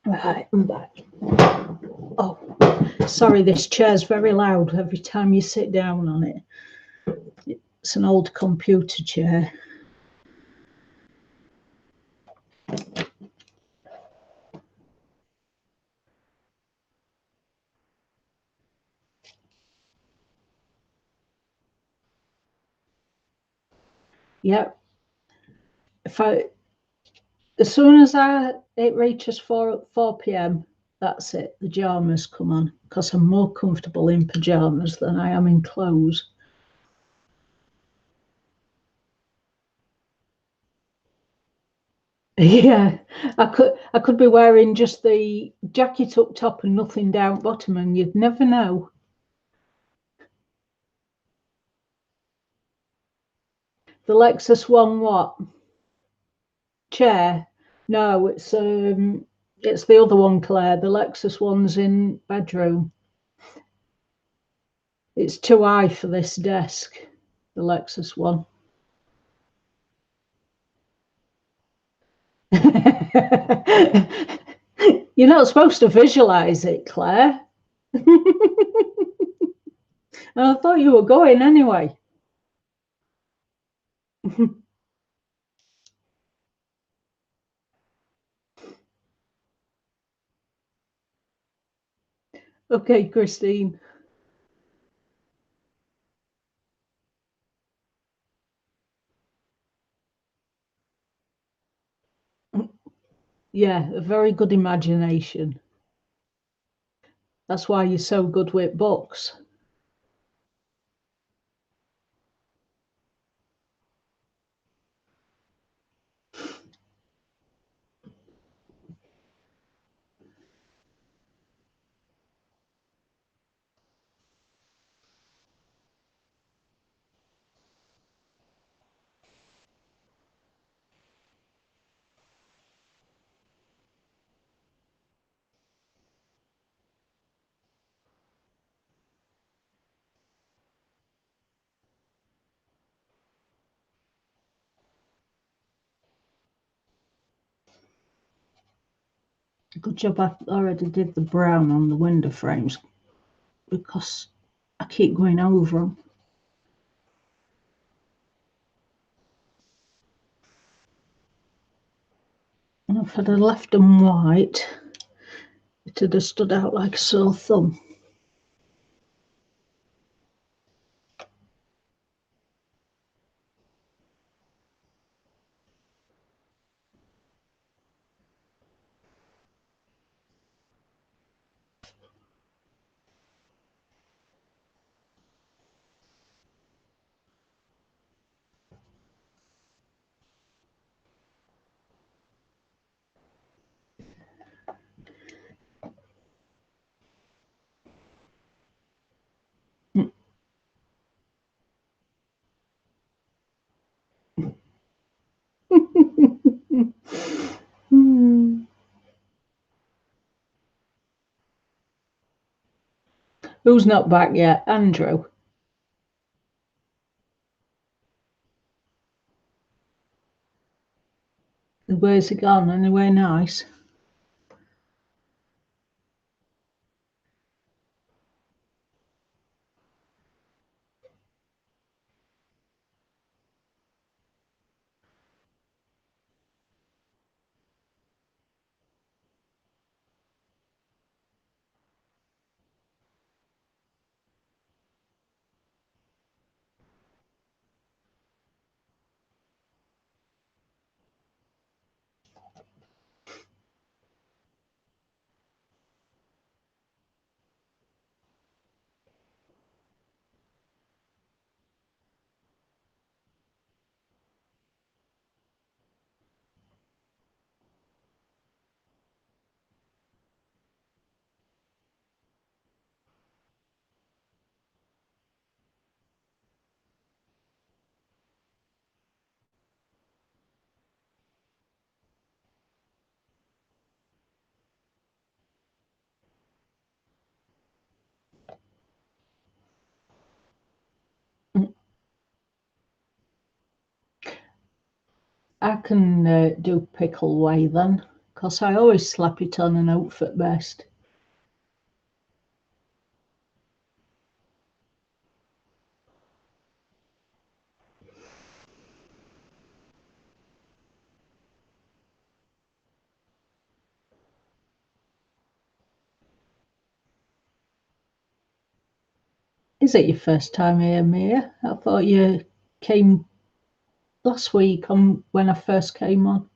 Right, I'm back. Oh, sorry, this chair's very loud every time you sit down on it. It's an old computer chair. Yeah. As soon as it reaches 4 p.m, that's it. The pajamas come on because I'm more comfortable in pajamas than I am in clothes. Yeah, I could be wearing just the jacket up top and nothing down bottom, and you'd never know. The Lexus one, what chair? No, it's the other one, Claire. The Lexus one's in bedroom. It's too high for this desk. The Lexus one. You're not supposed to visualize it, Claire. I thought you were going anyway. Okay, Christine. Yeah, a very good imagination. That's why you're so good with books. Good job I already did the brown on the window frames because I keep going over them. And if I'd have left them white, it would have stood out like a sore thumb. Who's not back yet? Andrew. Where's he gone? Anywhere nice? I can do pickle way then, because I always slap it on an outfit best. Is it your first time here, Mia? I thought you came last week when I first came on.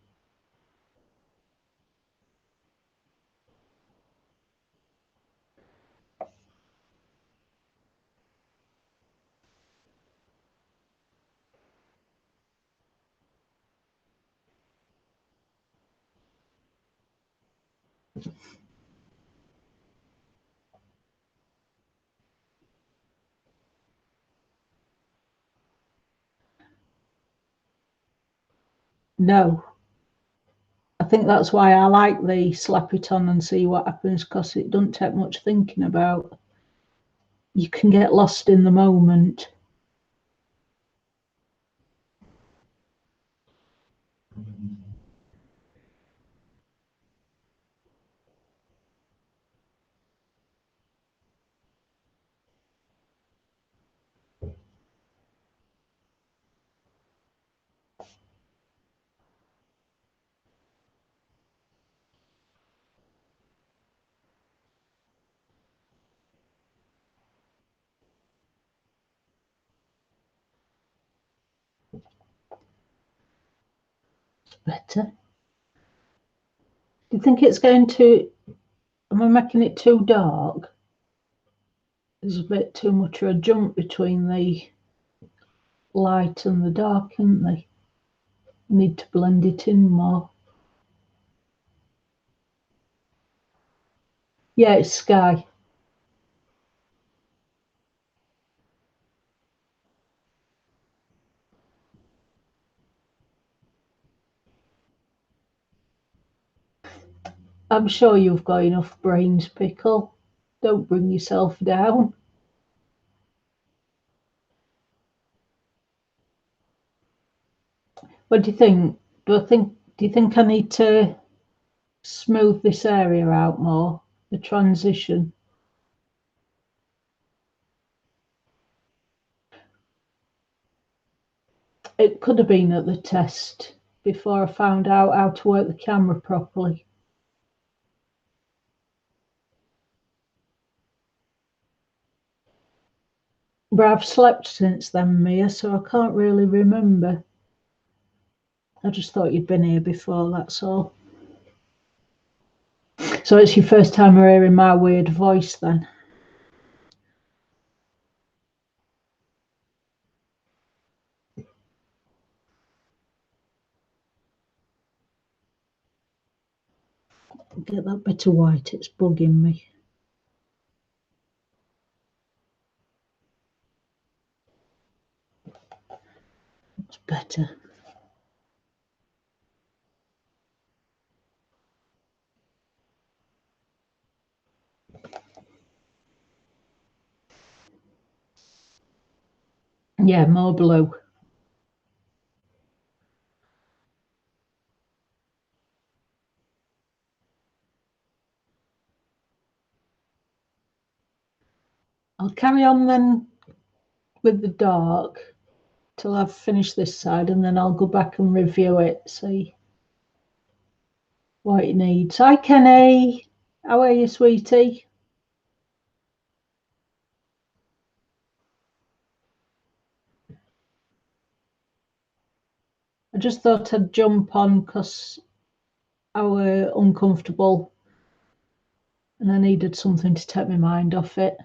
No. I think that's why I like the slap it on and see what happens, because it doesn't take much thinking about. You can get lost in the moment. It's better. Do you think it's going to... Am I making it too dark? There's a bit too much of a jump between the light and the dark, isn't there? Need to blend it in more. Yeah, it's sky. I'm sure you've got enough brains, Pickle. Don't bring yourself down. What do you think? Do you think I need to smooth this area out more? The transition. It could have been at the test before I found out how to work the camera properly. But I've slept since then, Mia, so I can't really remember. I just thought you'd been here before, that's all. So it's your first time hearing my weird voice then? Get that bit of white, it's bugging me. It's better. Yeah, more blue. I'll carry on then with the dark till I've finished this side, and then I'll go back and review it, see what it needs. Hi, Kenny. How are you, sweetie? I just thought I'd jump on because I were uncomfortable and I needed something to take my mind off it.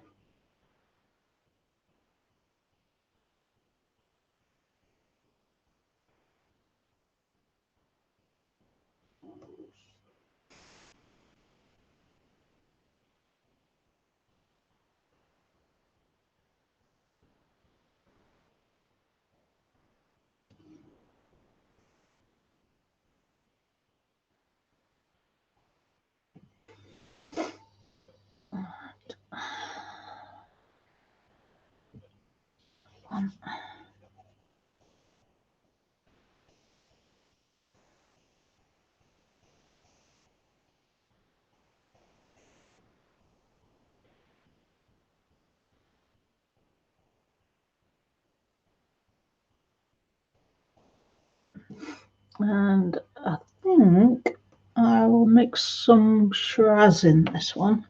And I think I will mix some Shiraz in this one.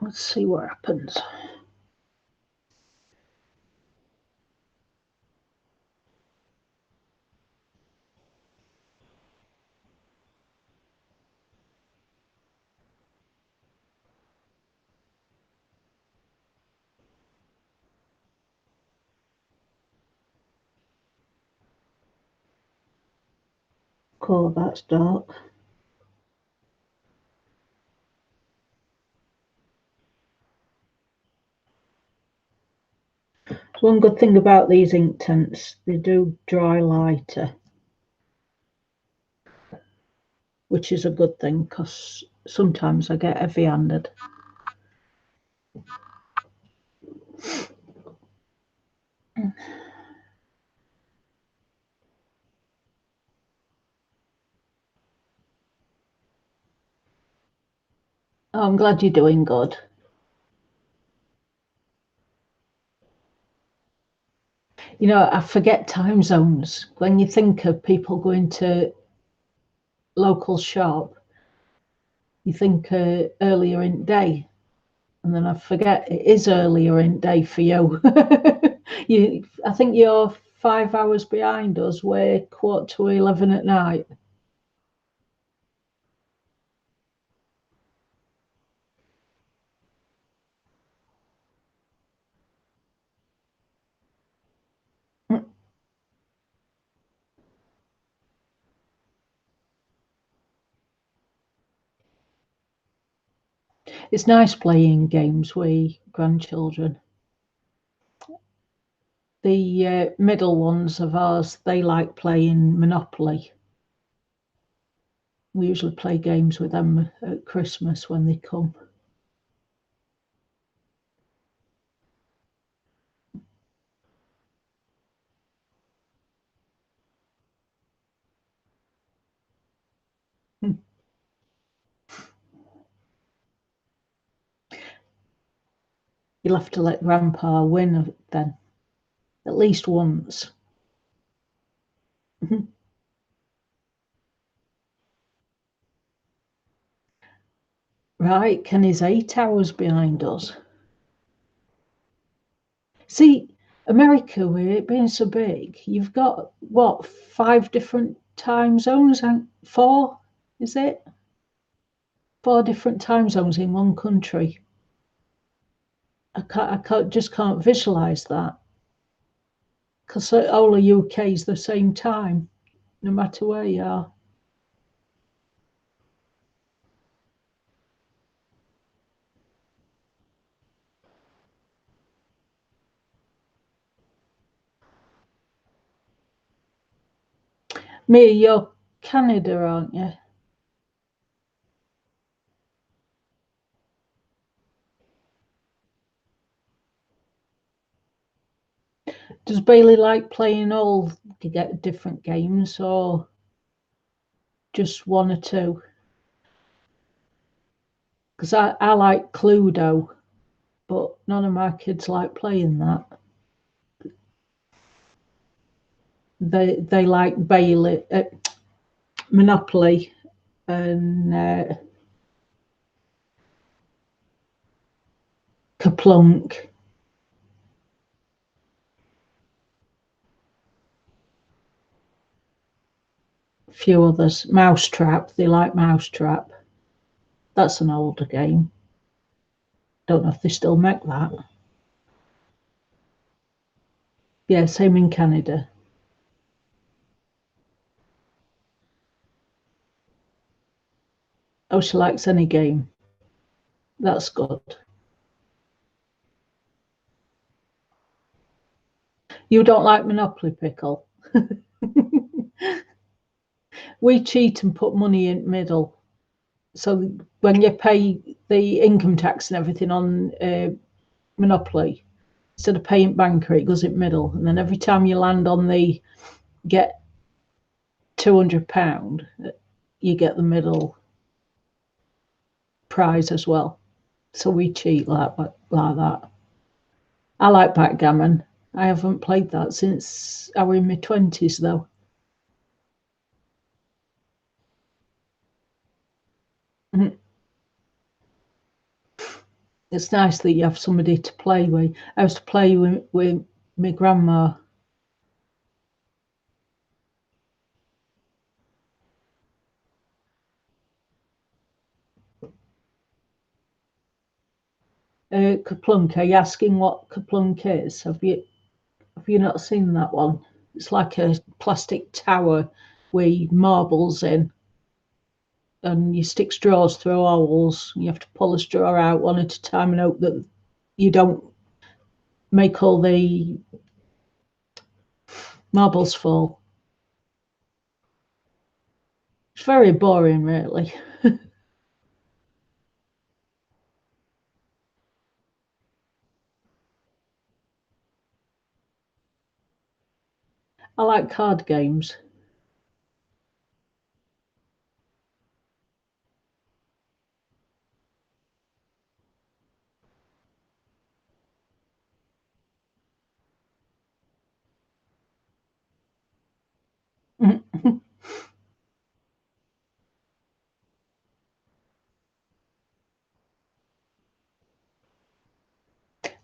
Let's see what happens. Cool, that's dark. One good thing about these Inktense, they do dry lighter, which is a good thing because sometimes I get heavy-handed. Oh, I'm glad you're doing good. You know, I forget time zones. When you think of people going to local shop, you think earlier in the day, and then I forget it is earlier in the day for you. I think you're 5 hours behind us. We're 11:15 at night. It's nice playing games with grandchildren. The middle ones of ours, they like playing Monopoly. We usually play games with them at Christmas when they come. You'll have to let Grandpa win then, at least once. Right, Kenny's 8 hours behind us. See, America, with it being so big, you've got what, 5 different time zones? 4, is it? 4 different time zones in one country. Just can't visualize that because all of UK is the same time, no matter where you are. Mia, you're Canada, aren't you? Does Bailey like playing all to get different games or just one or two? Because I like Cluedo, but none of my kids like playing that. They like Bailey, Monopoly, and Kaplunk. A few others. Mousetrap. They like Mousetrap. That's an older game. Don't know if they still make that. Yeah, same in Canada. Oh, she likes any game. That's good. You don't like Monopoly Pickle? We cheat and put money in the middle. So when you pay the income tax and everything on Monopoly, instead of paying banker, it goes in the middle. And then every time you land on the get £200, you get the middle prize as well. So we cheat like that. I like backgammon. I haven't played that since I was in my 20s, though. It's nice that you have somebody to play with. I used to play with my grandma. Kaplunk, are you asking what Kaplunk is? Have you not seen that one? It's like a plastic tower with marbles in, and you stick straws through holes. You have to pull a straw out one at a time and hope that you don't make all the marbles fall. It's very boring, really. I like card games.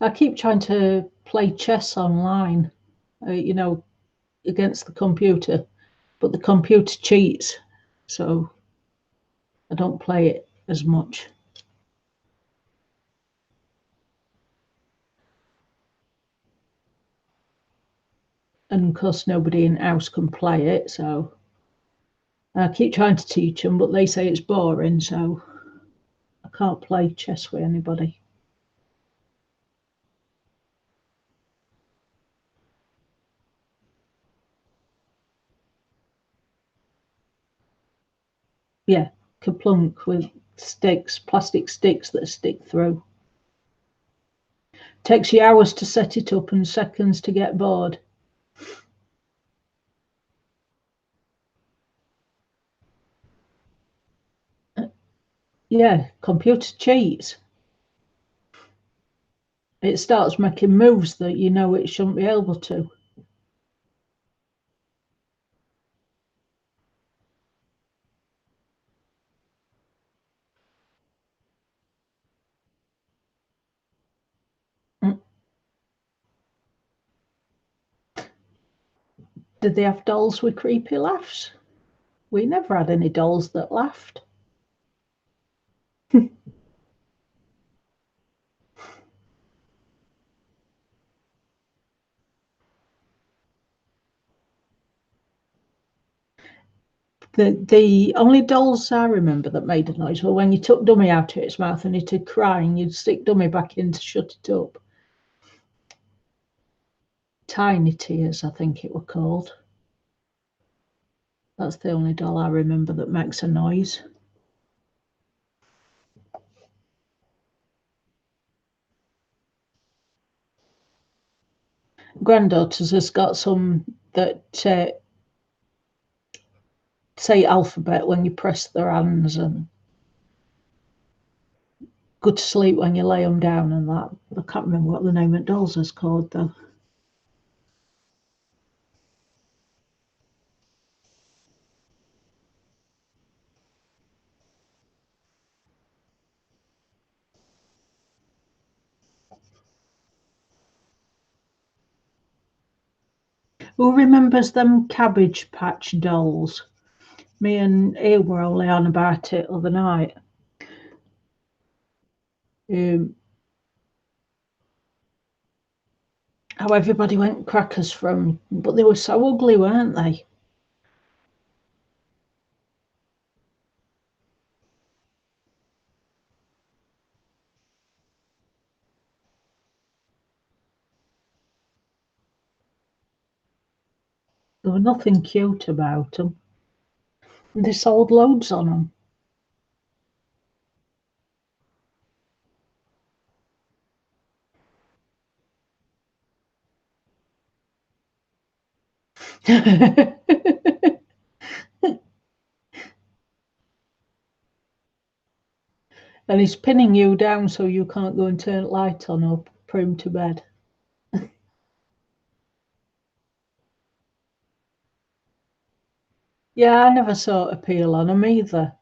I keep trying to play chess online, against the computer, but the computer cheats, so I don't play it as much. And of course, nobody in the house can play it, so I keep trying to teach them, but they say it's boring, so I can't play chess with anybody. Yeah, Kaplunk with sticks, plastic sticks that stick through. Takes you hours to set it up and seconds to get bored. Yeah, computer cheats. It starts making moves that you know it shouldn't be able to. Mm. Did they have dolls with creepy laughs? We never had any dolls that laughed. The only dolls I remember that made a noise were when you took Dummy out of its mouth and it'd cry and you'd stick Dummy back in to shut it up. Tiny Tears, I think it were called. That's the only doll I remember that makes a noise. Granddaughters has got some that say alphabet when you press their hands and go to sleep when you lay them down and that. I can't remember what the name of dolls is called though. Who remembers them Cabbage Patch dolls? Me and Ian were only on about it the other night. Um, how everybody went crackers from, but they were so ugly, weren't they? There was nothing cute about them. They sold loads on them. And he's pinning you down so you can't go and turn the light on or put him to bed. Yeah, I never saw appeal on them either.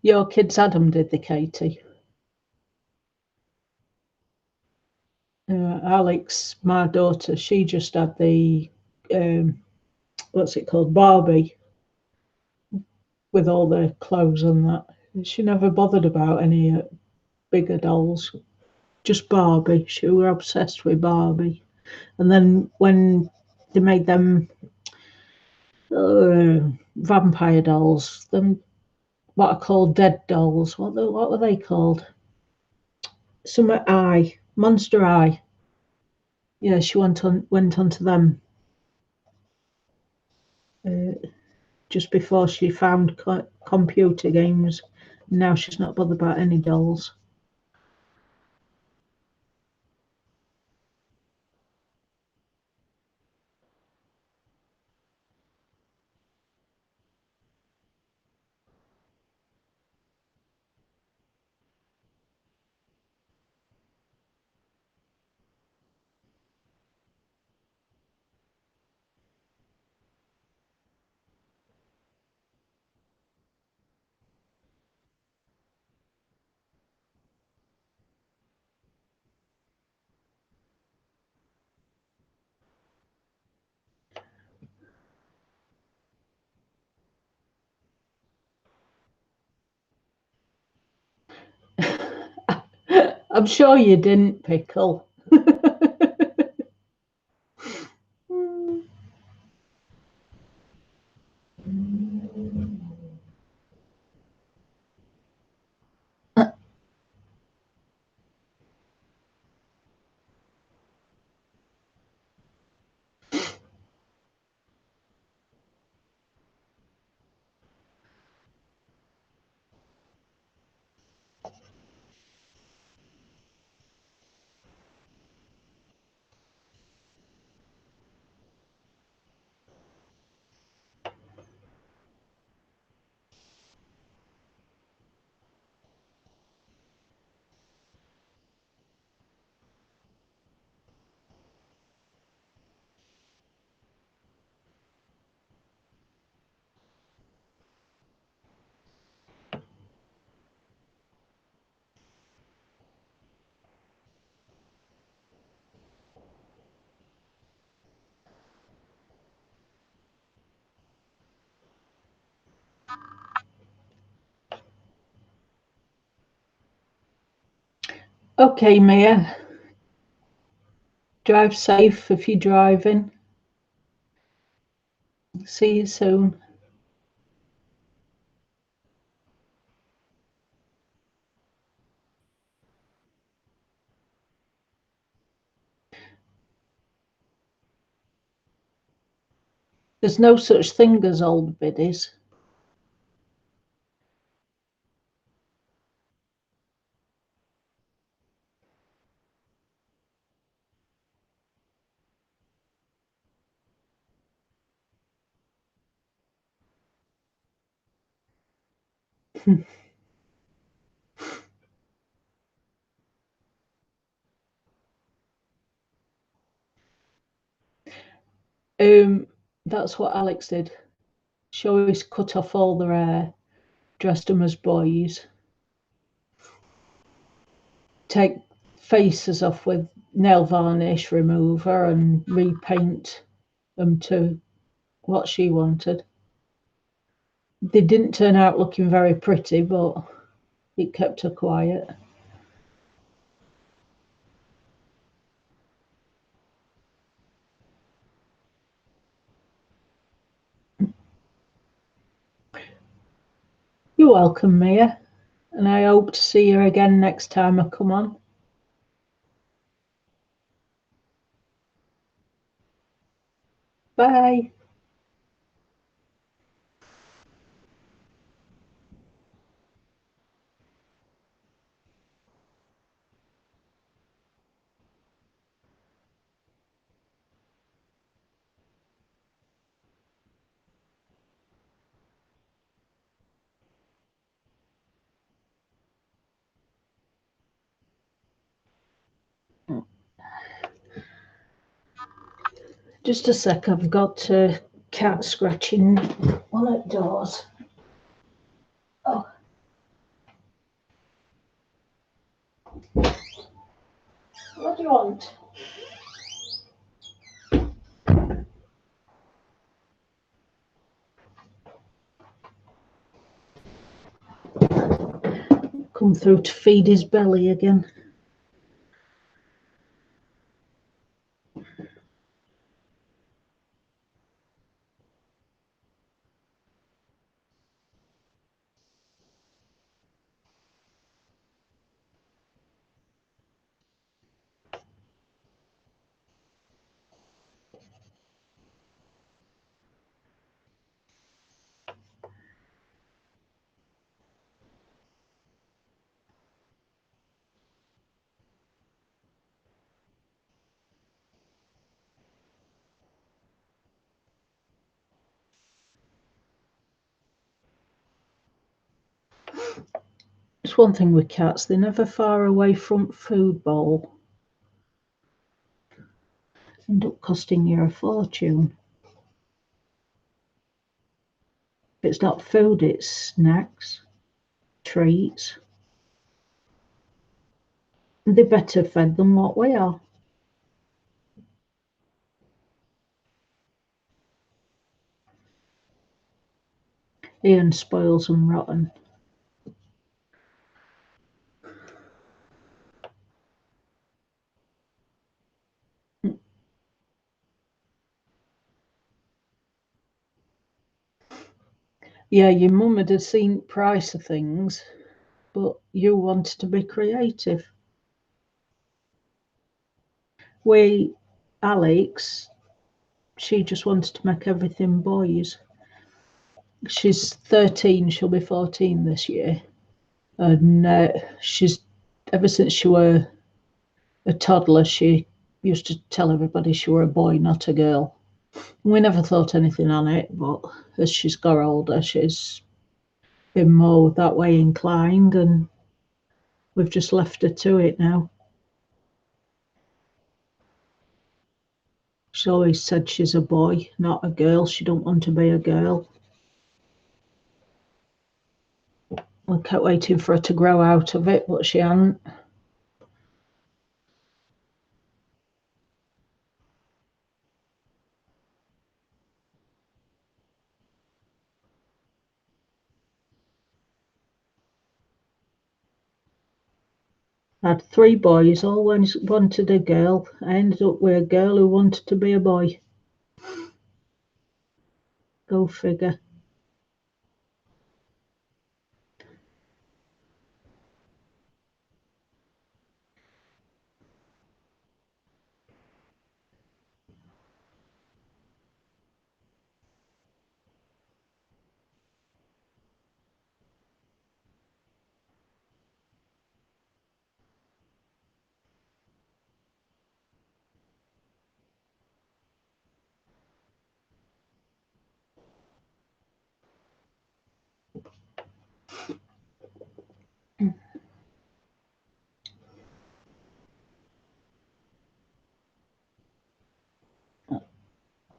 Your kids Adam did the Katie. Alex, my daughter, she just had the what's it called, Barbie, with all the clothes and that. She never bothered about any bigger dolls. Just Barbie. She were obsessed with Barbie. And then when they made them vampire dolls, them what are called dead dolls. What were they called? Some Eye, Monster Eye. Yeah, she went on to them uh, just before she found computer games. Now she's not bothered about any dolls. I'm sure you didn't, Pickle. Okay, Mia. Drive safe if you're driving. See you soon. There's no such thing as old biddies. That's what Alex did. She always cut off all their hair, dressed them as boys, take faces off with nail varnish remover and repaint them to what she wanted. They didn't turn out looking very pretty, but it kept her quiet. You're welcome, Mia, and I hope to see you again next time I come on. Bye. Just a sec, I've got a cat scratching one at doors. Oh. come through to feed his belly again. It's one thing with cats, they're never far away from food bowl. End up costing you a fortune. If it's not food, it's snacks, treats. They're better fed than what we are. Ian spoils them rotten. Yeah, your mum had seen price of things, but you wanted to be creative. Alex, she just wanted to make everything boys. She's 13, she'll be 14 this year. And she's, ever since she were a toddler, she used to tell everybody she were a boy, not a girl. We never thought anything on it, but as she's got older, she's been more that way inclined, and we've just left her to it now. She's always said she's a boy, not a girl. She don't want to be a girl. We kept waiting for her to grow out of it, but she hadn't. I had 3 boys, all wanted a girl. I ended up with a girl who wanted to be a boy. Go figure.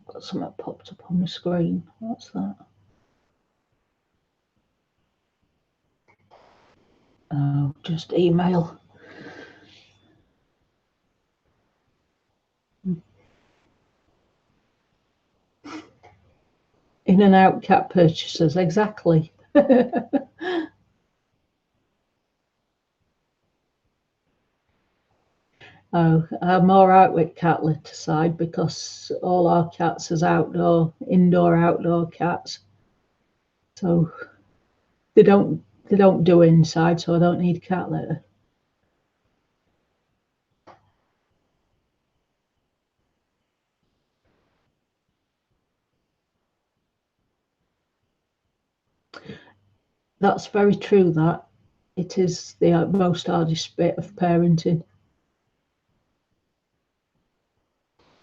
Got something popped up on my screen. What's that? Oh, just email. In and out cat purchases, exactly. Oh, I'm all right with cat litter because all our cats is indoor, outdoor cats. So they don't do inside, so I don't need cat litter. That's very true, that. It is the most hardest bit of parenting.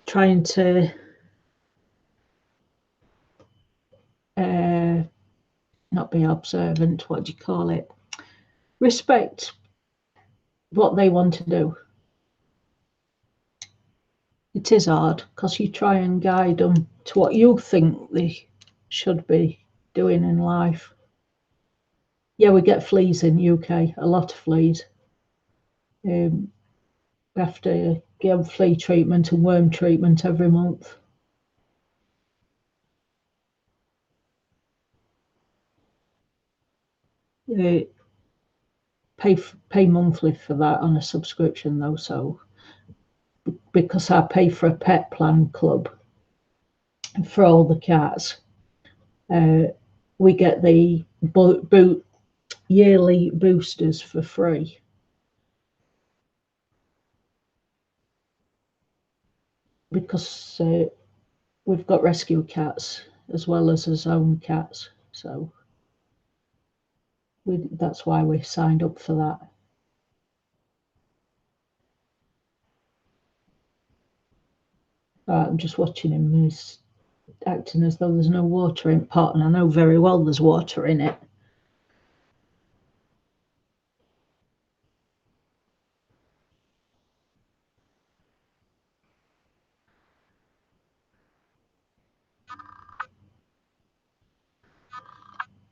Trying to not be observant, what do you call it? Respect what they want to do. It is hard because you try and guide them to what you think they should be doing in life. Yeah, we get fleas in UK, a lot of fleas. We have to give flea treatment and worm treatment every month. pay monthly for that on a subscription though. So because I pay for a pet plan club for all the cats, we get the yearly boosters for free. Because we've got rescue cats as well as his own cats, so that's why we signed up for that. I'm just watching him. He's acting as though there's no water in the pot, and I know very well there's water in it.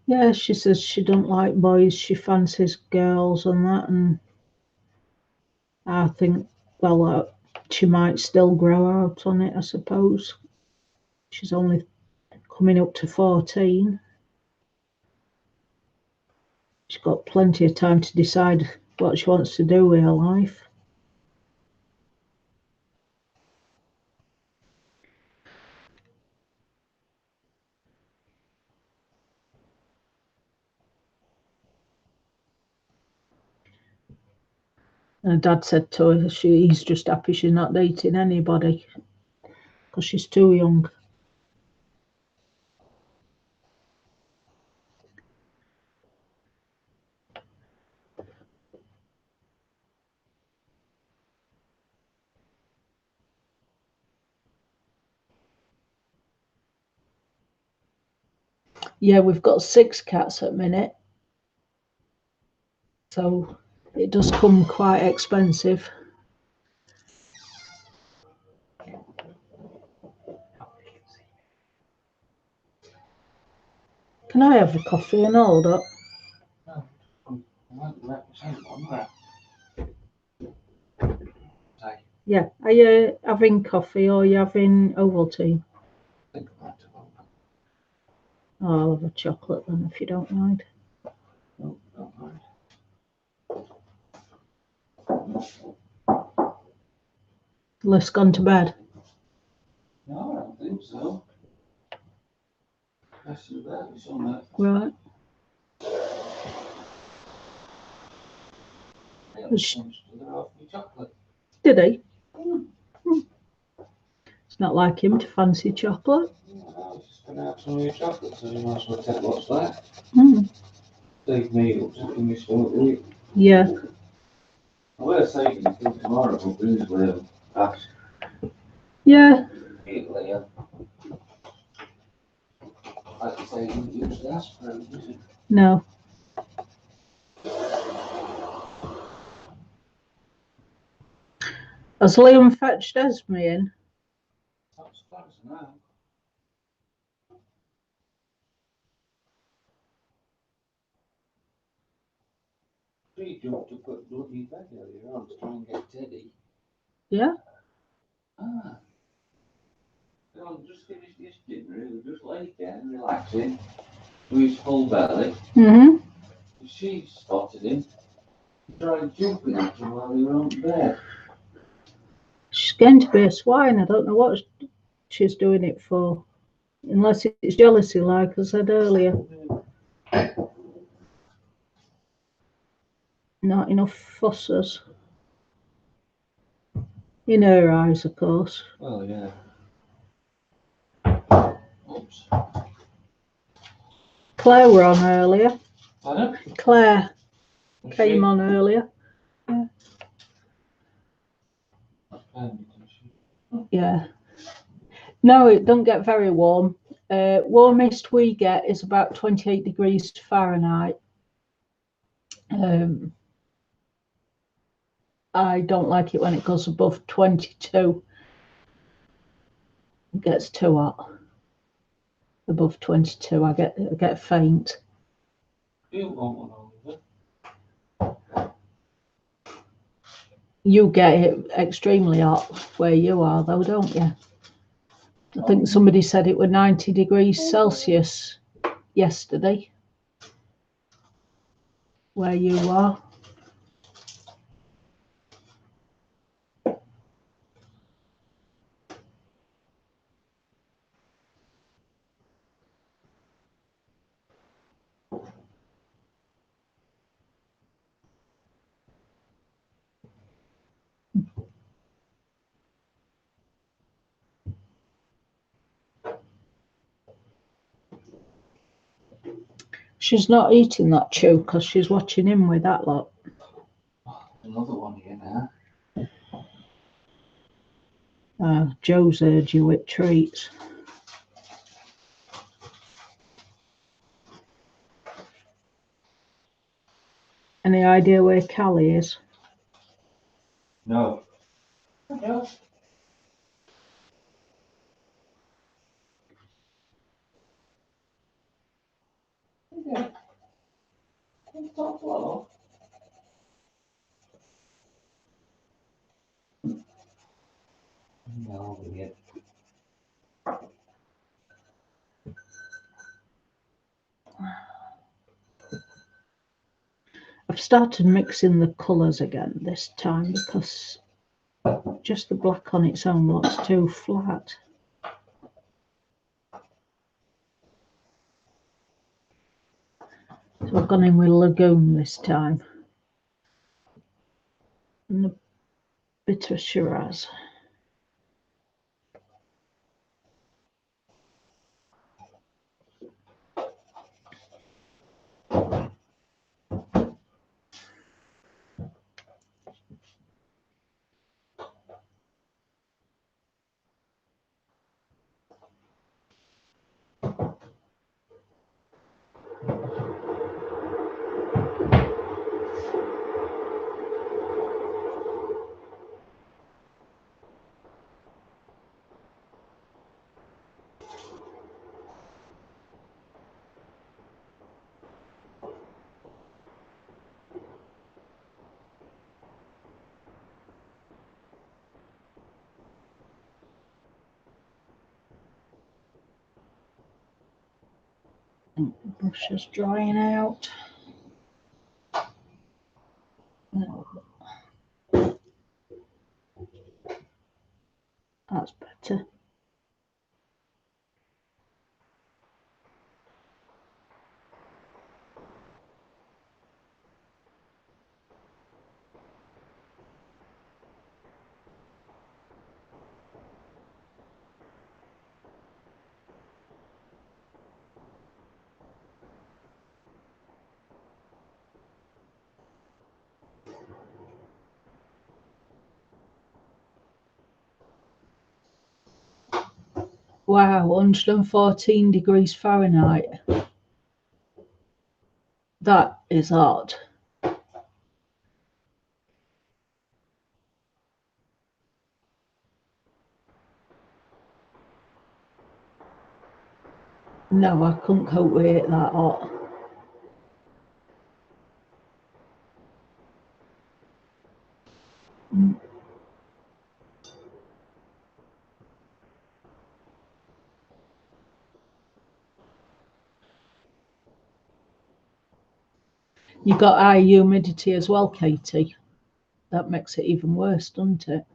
Yeah, she says she don't like boys, she fancies girls and that, and I think, well, she might still grow out on it, I suppose. She's only coming up to 14. She's got plenty of time to decide what she wants to do with her life. And her dad said to her he's just happy she's not dating anybody because she's too young. Yeah, we've got 6 cats at the minute, so it does come quite expensive. Can I have a coffee and hold up? Yeah, are you having coffee or are you having Ovaltine? Oh, I'll have a chocolate then if you don't mind. No, don't mind. Liz gone to bed? No, I don't think so. That's too bad. It's on that. Right. Chocolate. Did he? It's not like him to fancy chocolate. No, I was just going to have some of your chocolate, so you might as well take what's left. Save me up, just give me some of it. Yeah. I will save you till tomorrow, but please will ask. Yeah. Like I say, you didn't usually ask for it, did you? No. Has Liam fetched Esme in? That's close now. She jumped up at bloody bed earlier on to try and get Teddy. Yeah. Ah. So just finished this dinner, he was just laid down, relaxing, with his full belly. She spotted him, tried jumping at him while they were on bed. She's going to be a swine. I don't know what she's doing it for. Unless it's jealousy, like I said earlier. Not enough fussers. In her eyes, of course. Well, yeah. Oops. Claire were on earlier. Pardon? Claire came on earlier. Yeah. No, it don't get very warm. Warmest we get is about 28 degrees Fahrenheit. I don't like it when it goes above 22. It gets too hot. Above 22, I get faint. You want one over? You get it extremely hot where you are, though, don't you? I think somebody said it were 90 degrees Celsius yesterday where you are. She's not eating that chew because she's watching him with that lot. Another one here Ah, now. Joe's heard you with treats. Any idea where Callie is? No. No. Okay. Talk low. No, yet. I've started mixing the colours again this time because just the black on its own looks too flat. So I've gone in with Lagoon this time. And a bit of Shiraz. The brush is drying out. That's better. Wow, 114 degrees Fahrenheit. That is hot. No, I couldn't cope with it that hot. You got high humidity as well, Katie. That makes it even worse, doesn't it?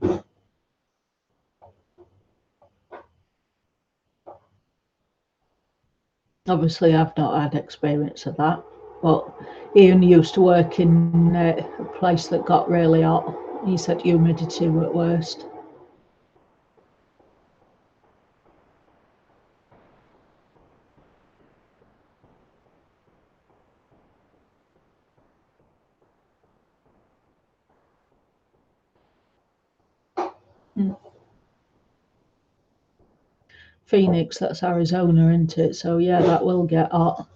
Obviously, I've not had experience of that, but Ian used to work in a place that got really hot. He said humidity were at worst. Phoenix, that's Arizona, isn't it? So yeah, that will get hot.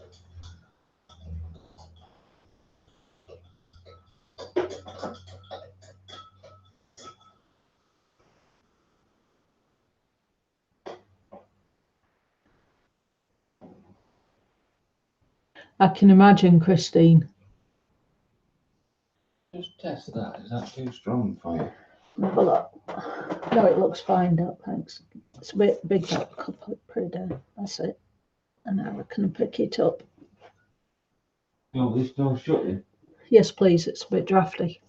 I can imagine, Christine. Just test that. Is that too strong for you? Have a look. No, it looks fine, Doc, thanks. It's a bit big, that couple pretty down. That's it. And now I can pick it up. No, this door's shutting. Yes, please, it's a bit drafty.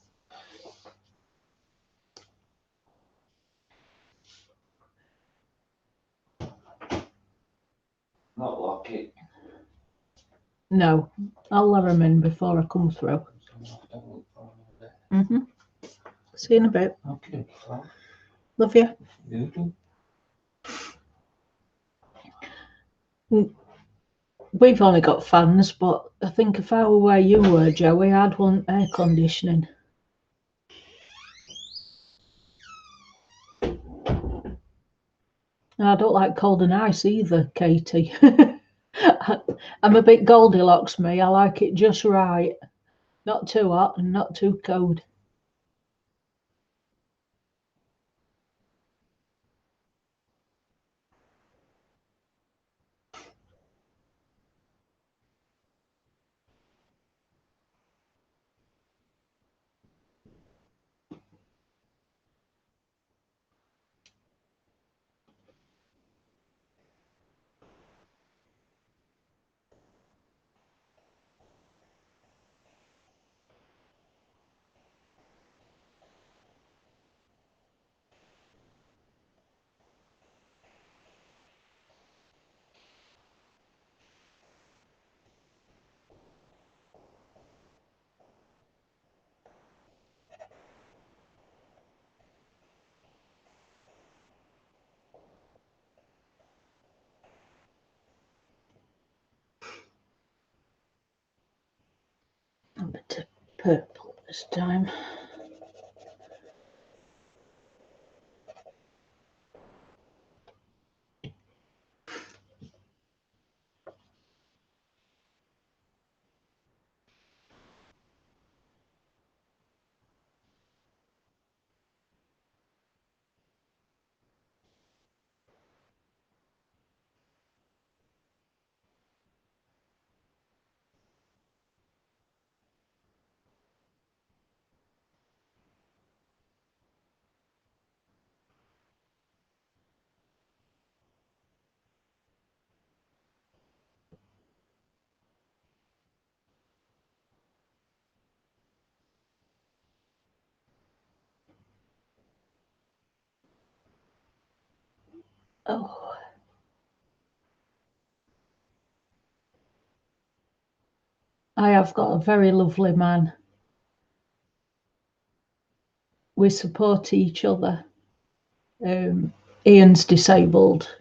Not lock it. No, I'll let him in before I come through. See you in a bit. Okay. Love you. You too. we've only got fans, but I think if I were where you were, Joey, I'd want air conditioning. I don't like cold and ice either, Katie. I'm a bit Goldilocks, me. I like it just right. Not too hot and not too cold. A bit of purple this time. Oh, I have got a very lovely man. We support each other. Ian's disabled.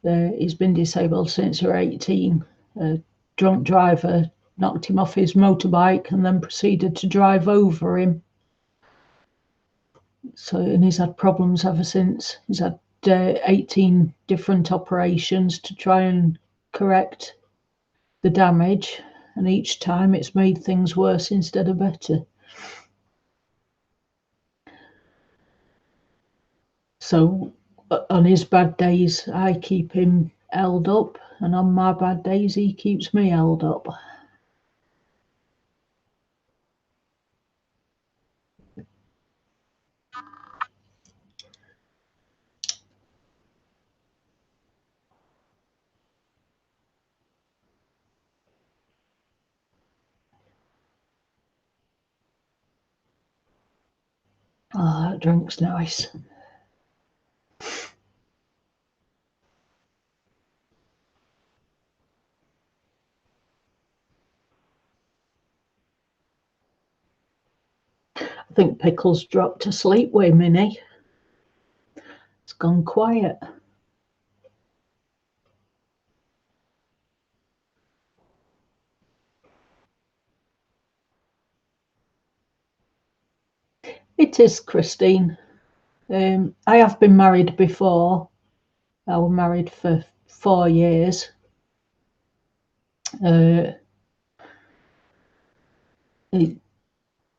He's been disabled since he was 18. A drunk driver knocked him off his motorbike and then proceeded to drive over him. So, and he's had problems ever since. He's had 18 different operations to try and correct the damage, and each time it's made things worse instead of better. So on his bad days, I keep him held up, and on my bad days, he keeps me held up. Oh, that drink's nice. I think Pickle's dropped asleep with Minnie. It's gone quiet. It is, Christine. I have been married before. I was married for 4 years.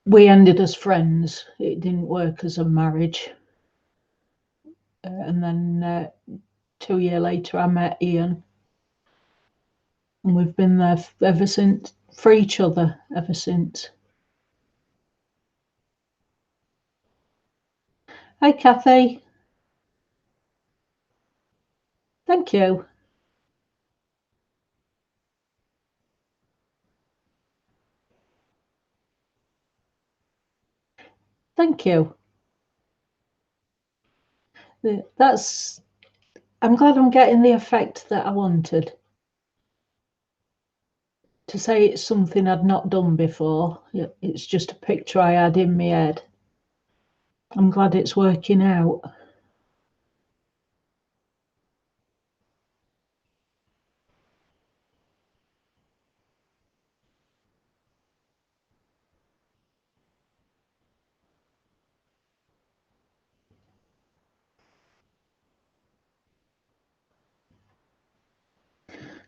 We ended as friends. It didn't work as a marriage. And then 2 years later, I met Ian. And we've been there ever since, for each other ever since. Hi, Kathy. Thank you. Thank you. I'm glad I'm getting the effect that I wanted. To say it's something I'd not done before, it's just a picture I had in my head. I'm glad it's working out.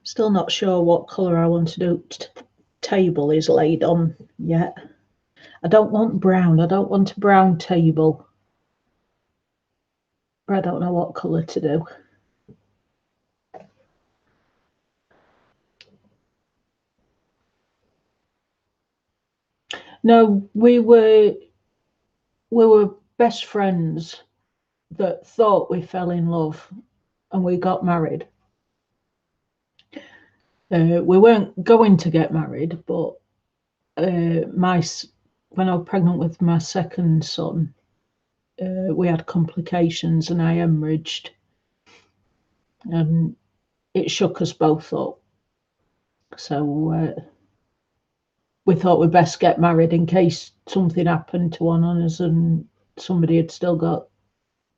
Still not sure what colour I want to do. Table is laid on yet. I don't want brown. I don't want a brown table. But I don't know what colour to do. No, we were best friends that thought we fell in love and we got married. We weren't going to get married, but when I was pregnant with my second son, we had complications and I hemorrhaged, and it shook us both up. So we thought we'd best get married in case something happened to one of us and somebody had still got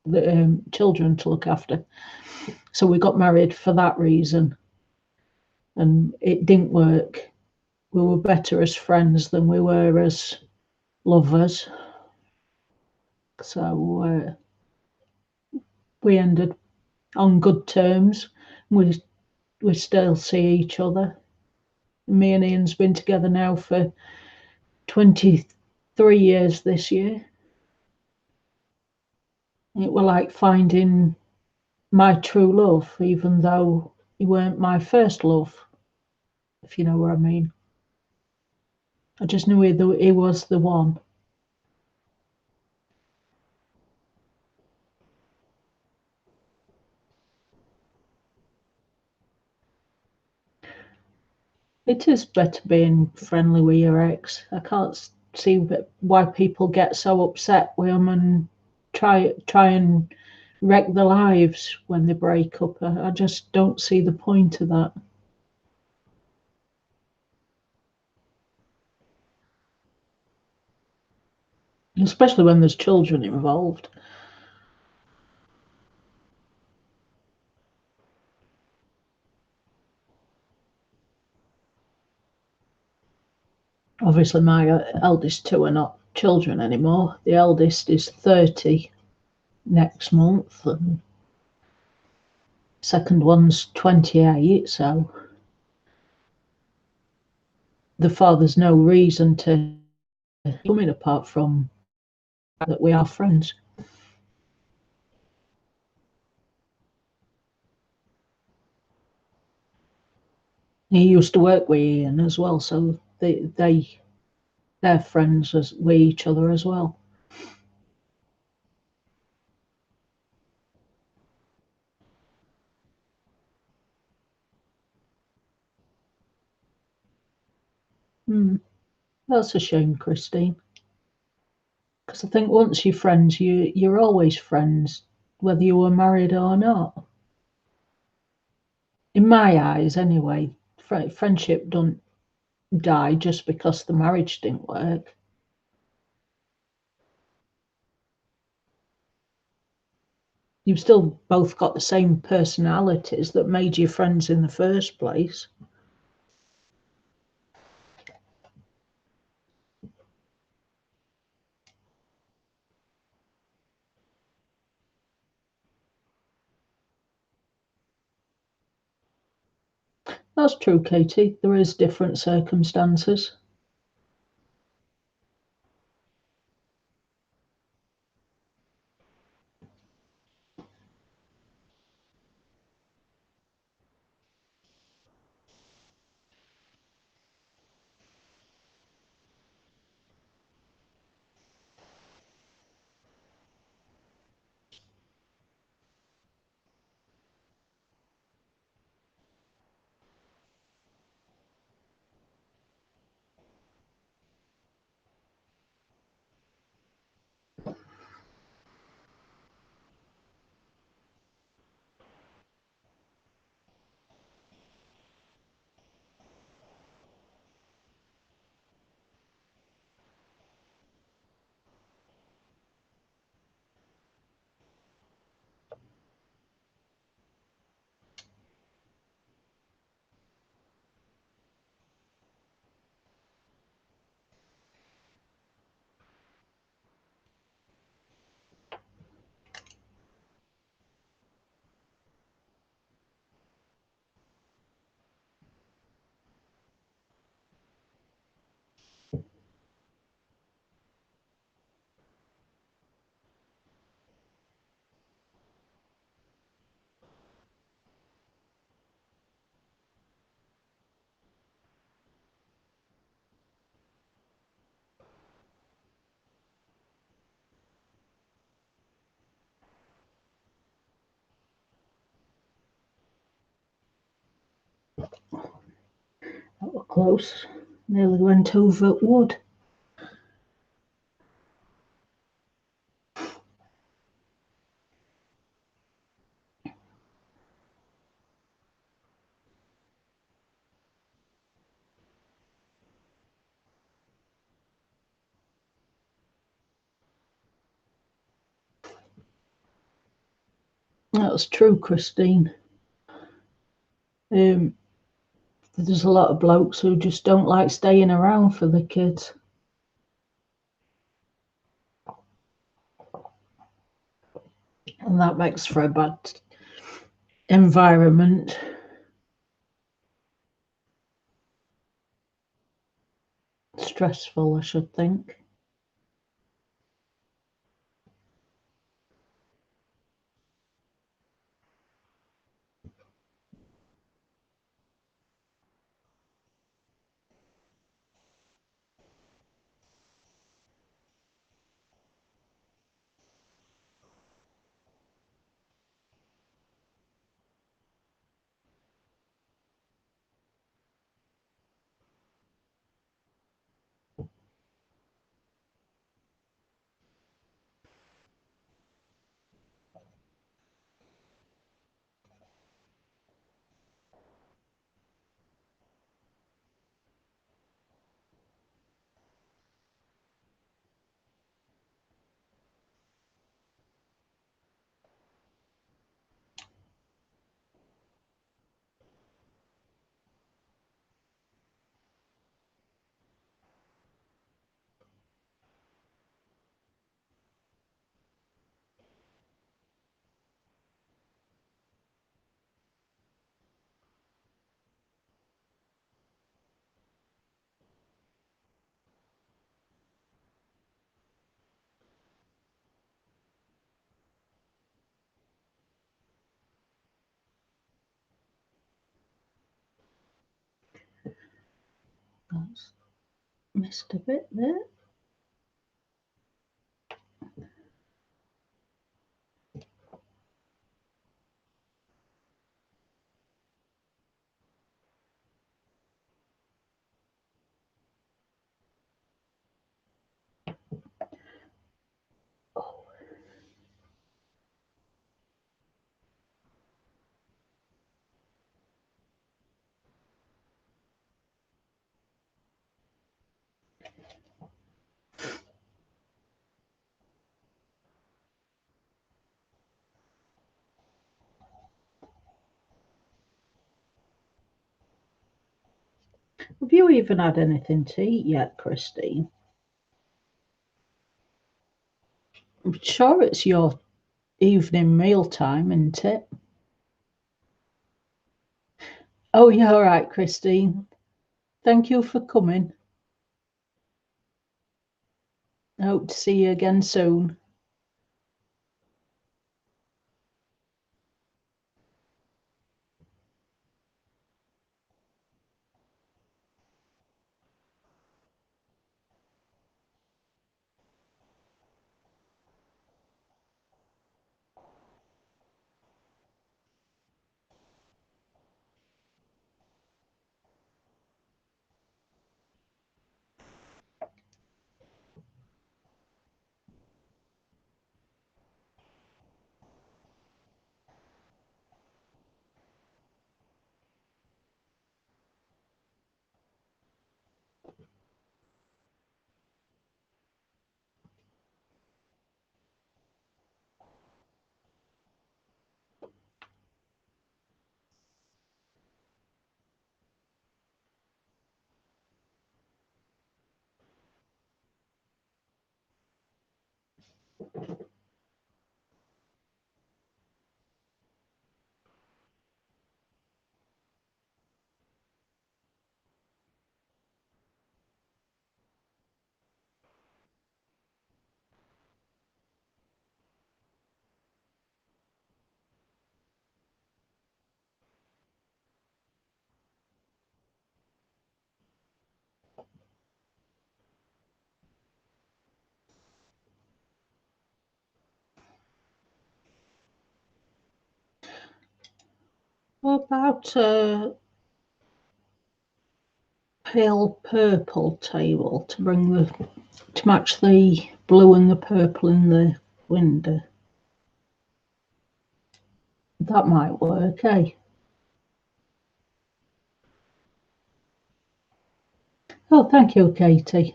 the children to look after. So we got married for that reason, and it didn't work. We were better as friends than we were as lovers. So we ended on good terms. We still see each other. Me and Ian's been together now for 23 years this year. It was like finding my true love, even though he weren't my first love, if you know what I mean. I just knew he was the one. It is better being friendly with your ex. I can't see why people get so upset with them and try and wreck their lives when they break up. I just don't see the point of that. Especially when there's children involved. Obviously, my eldest two are not children anymore. The eldest is 30 next month, and second one's 28. So the father's no reason to come in apart from that we are friends. He used to work with Ian as well, so they're friends with each other as well. That's a shame, Christine. Because I think once you're friends, you're always friends, whether you were married or not. In my eyes, anyway, friendship don't die just because the marriage didn't work. You've still both got the same personalities that made you friends in the first place. That's true, Katie. There is different circumstances. That was close. Nearly went over wood. That's true, Christine. There's a lot of blokes who just don't like staying around for the kids. And that makes for a bad environment. Stressful, I should think. That's missed a bit there. Have you even had anything to eat yet, Christine? I'm sure it's your evening meal time, isn't it? Oh, yeah, all right, Christine. Thank you for coming. I hope to see you again soon. What about pale purple table to match the blue and the purple in the window. That might work, eh? Oh, thank you, Katie.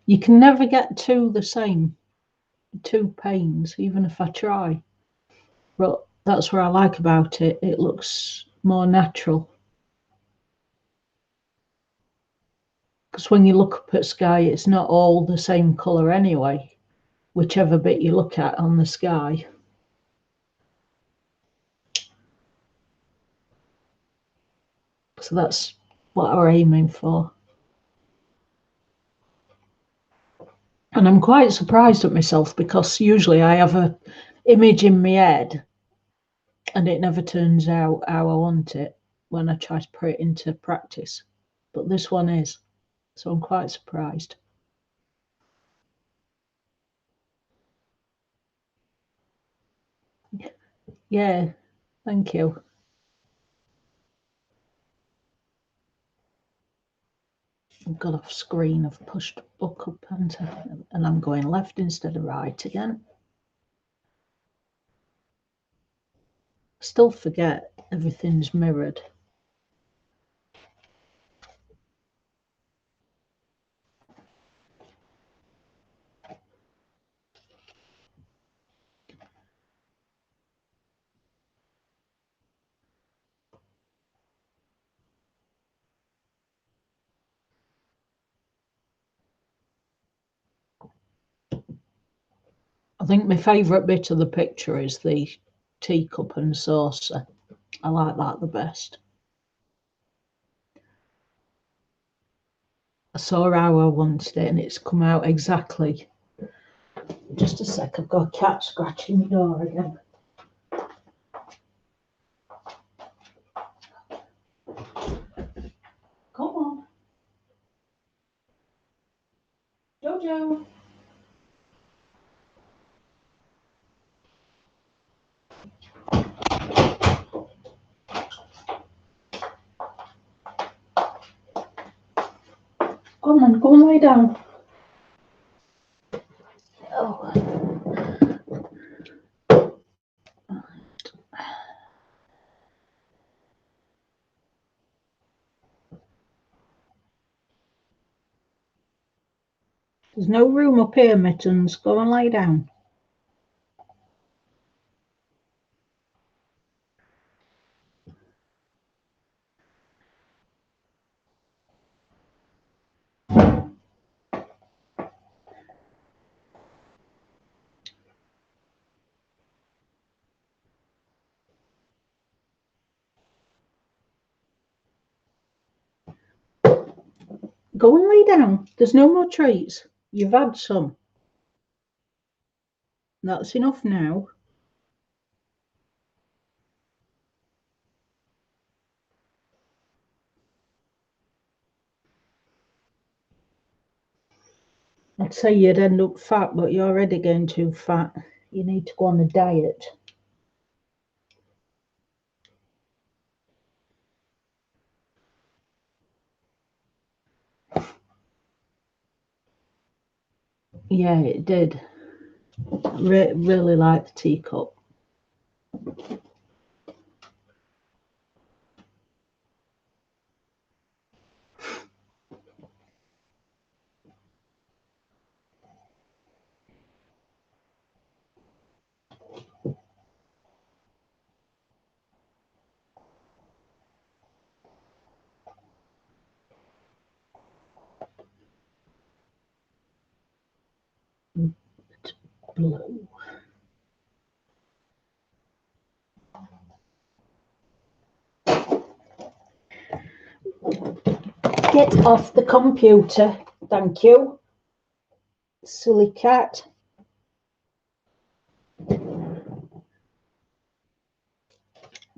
You can never get two the same, two panes, even if I try. But that's what I like about it. It looks more natural. Because when you look up at sky, it's not all the same colour anyway, whichever bit you look at on the sky. So that's what we're aiming for. And I'm quite surprised at myself because usually I have an image in my head and it never turns out how I want it when I try to put it into practice. But this one is. So I'm quite surprised. Yeah, thank you. I've got off screen. I've pushed book up and I'm going left instead of right again. Still forget everything's mirrored. I think my favourite bit of the picture is the teacup and saucer. I like that the best. I saw how I wanted it and it's come out exactly. Just a sec, I've got a cat scratching the door again. Come on. Jojo. Come on, go and lie down. Oh. There's no room up here, Mittens. Go and lie down. Go and lay down. There's no more treats. You've had some. That's enough now. I'd say you'd end up fat, but you're already getting too fat. You need to go on a diet. Yeah, it did. Really like the teacup. Blue. Get off the computer. Thank you. Silly cat.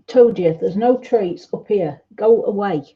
Told you, there's no treats up here. Go away.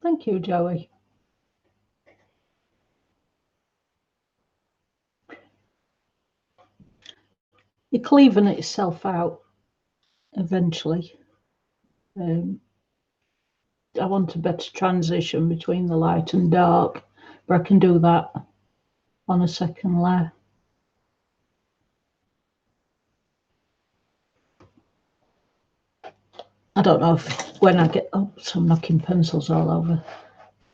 Thank you, Joey. You're cleaving itself out eventually. I want a better transition between the light and dark, but I can do that on a second layer. I don't know if when I get up, so I'm knocking pencils all over.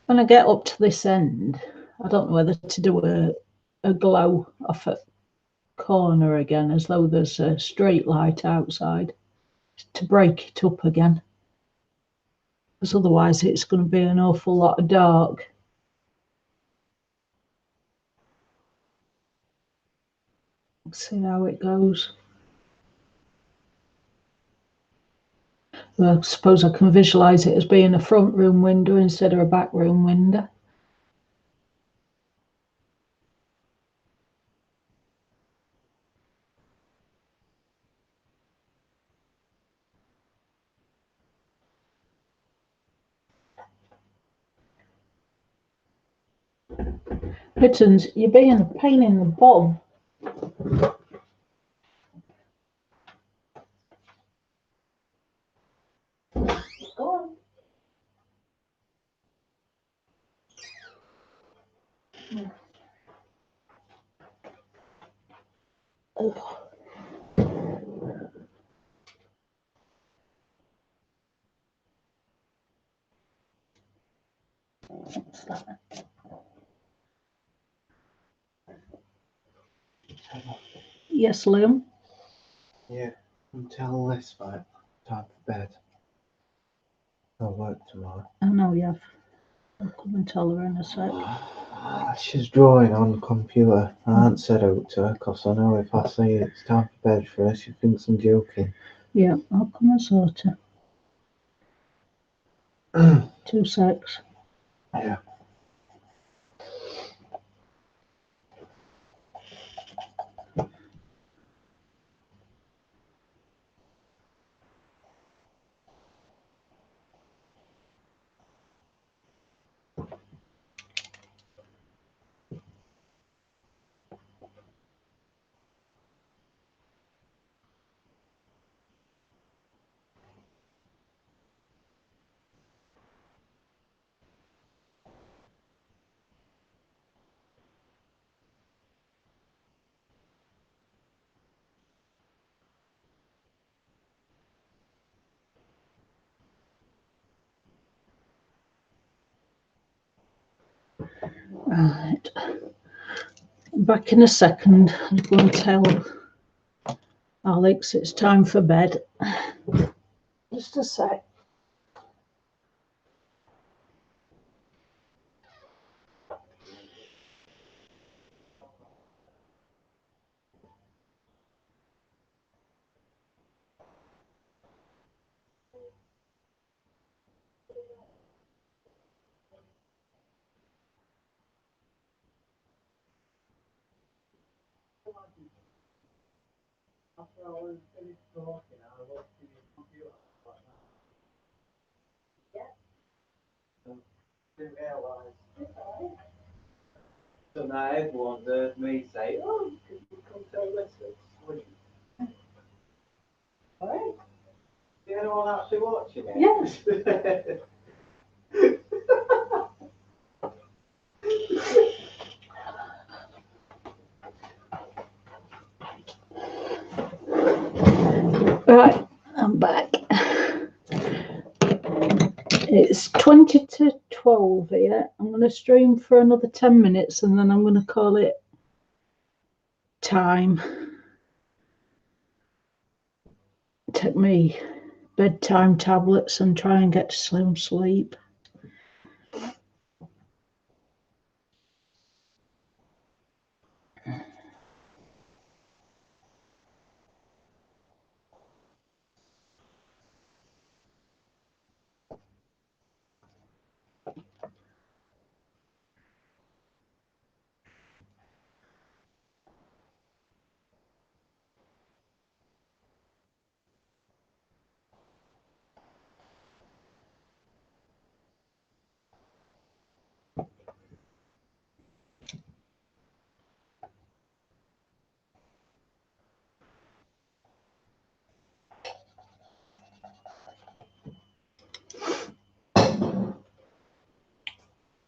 When I get up to this end, I don't know whether to do a glow off a corner again, as though there's a street light outside, to break it up again. Because otherwise it's going to be an awful lot of dark. Let's see how it goes. Well, I suppose I can visualise it as being a front room window instead of a back room window. Pittons, you're being a pain in the bum. Go on. Oh. What's that? Yes, Liam? Yeah, until this night, time for bed. I'll work tomorrow. I know you have. I'll come and tell her in a sec. She's drawing on the computer. I haven't said out to her because I know if I say it's time for bed for her, she thinks I'm joking. Yeah, I'll come and sort her. 2 secs. Yeah. Right. Back in a second. I'm going to tell Alex it's time for bed. Just a sec. After I was finished talking, I looked at your computer like that. Yeah. So, didn't realise. So now everyone's heard me say, oh, can you come tell this at sleep? Alright. Is anyone actually watching it? Yes. Right, I'm back. It's 20 to 12 here. I'm going to stream for another 10 minutes and then I'm going to call it time. Take me bedtime tablets and try and get to some sleep.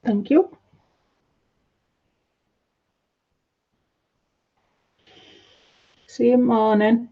Thank you. See you morning.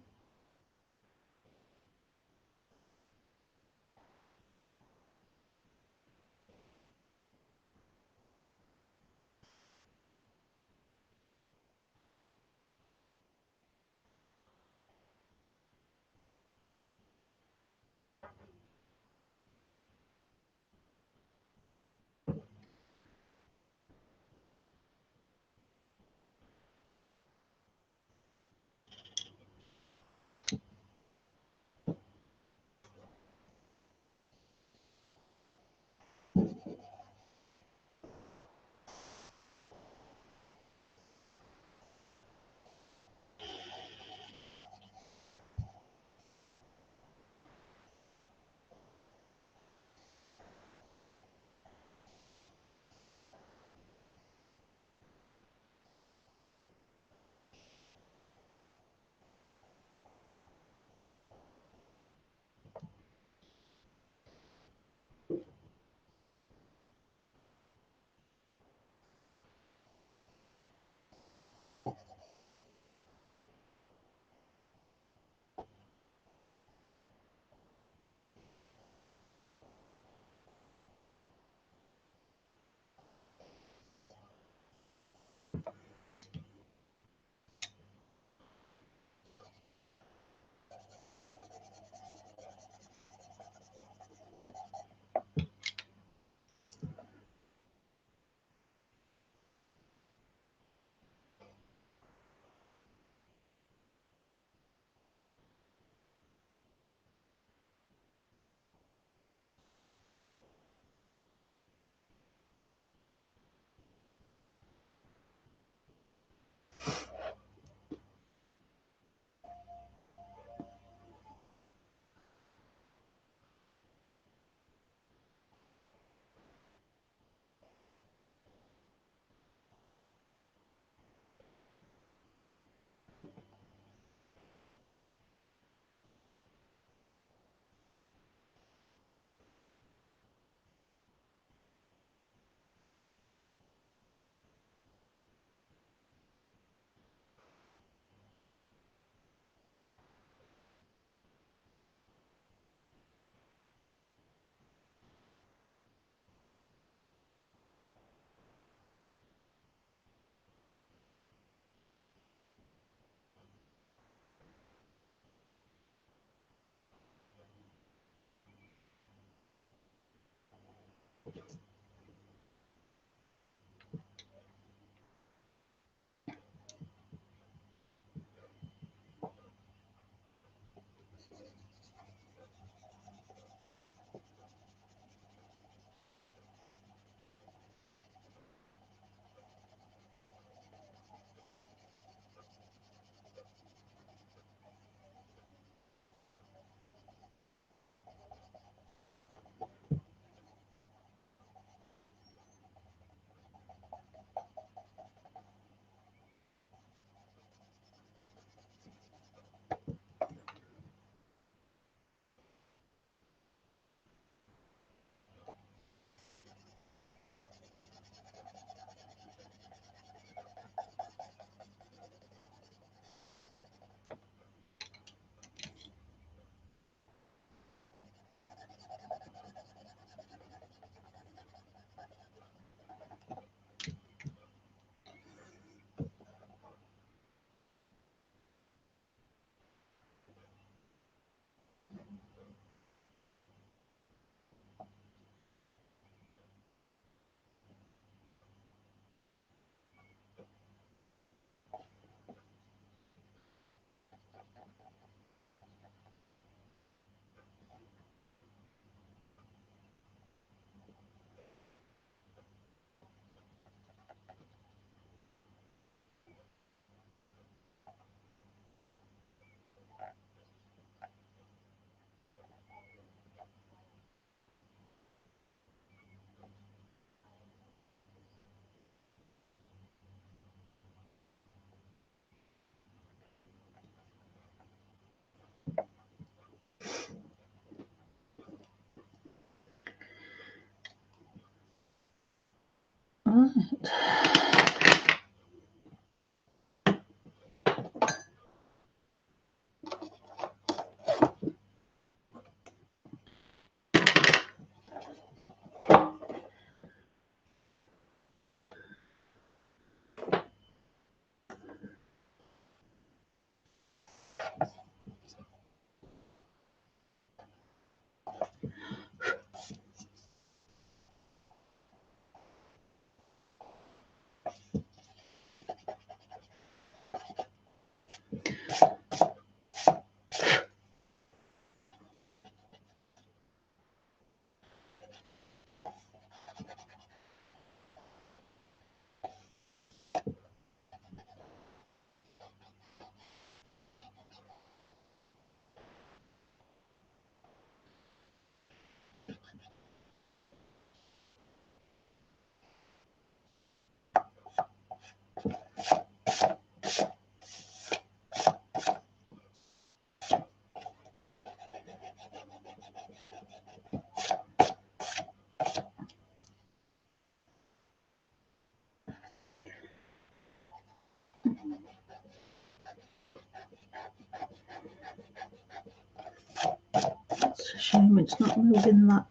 It's not moving that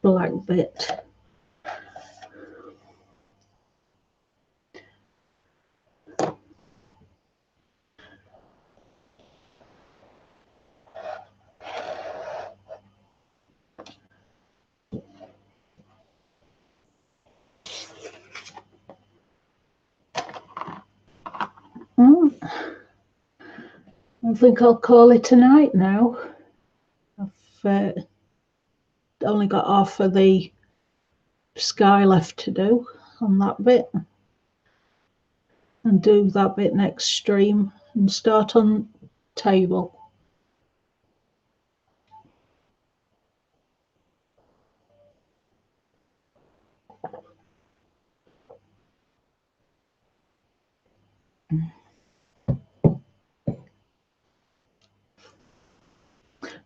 black bit. I think I'll call it a night now. I've only got half of the sky left to do on that bit, and do that bit next stream and start on table.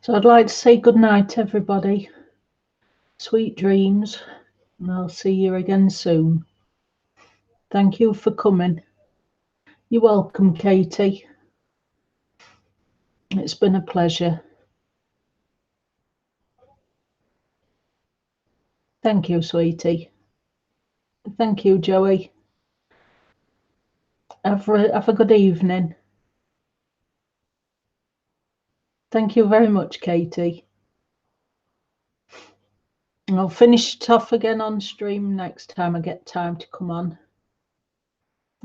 So I'd like to say good night, everybody. Sweet dreams, and I'll see you again soon. Thank you for coming. You're welcome, Katie. It's been a pleasure. Thank you, sweetie. Thank you, Joey. Have a good evening. Thank you very much, Katie. I'll finish it off again on stream next time I get time to come on.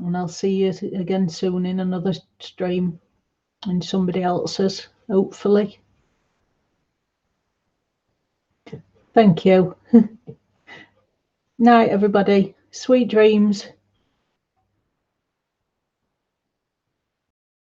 And I'll see you again soon in another stream and somebody else's, hopefully. Thank you. Night, everybody. Sweet dreams.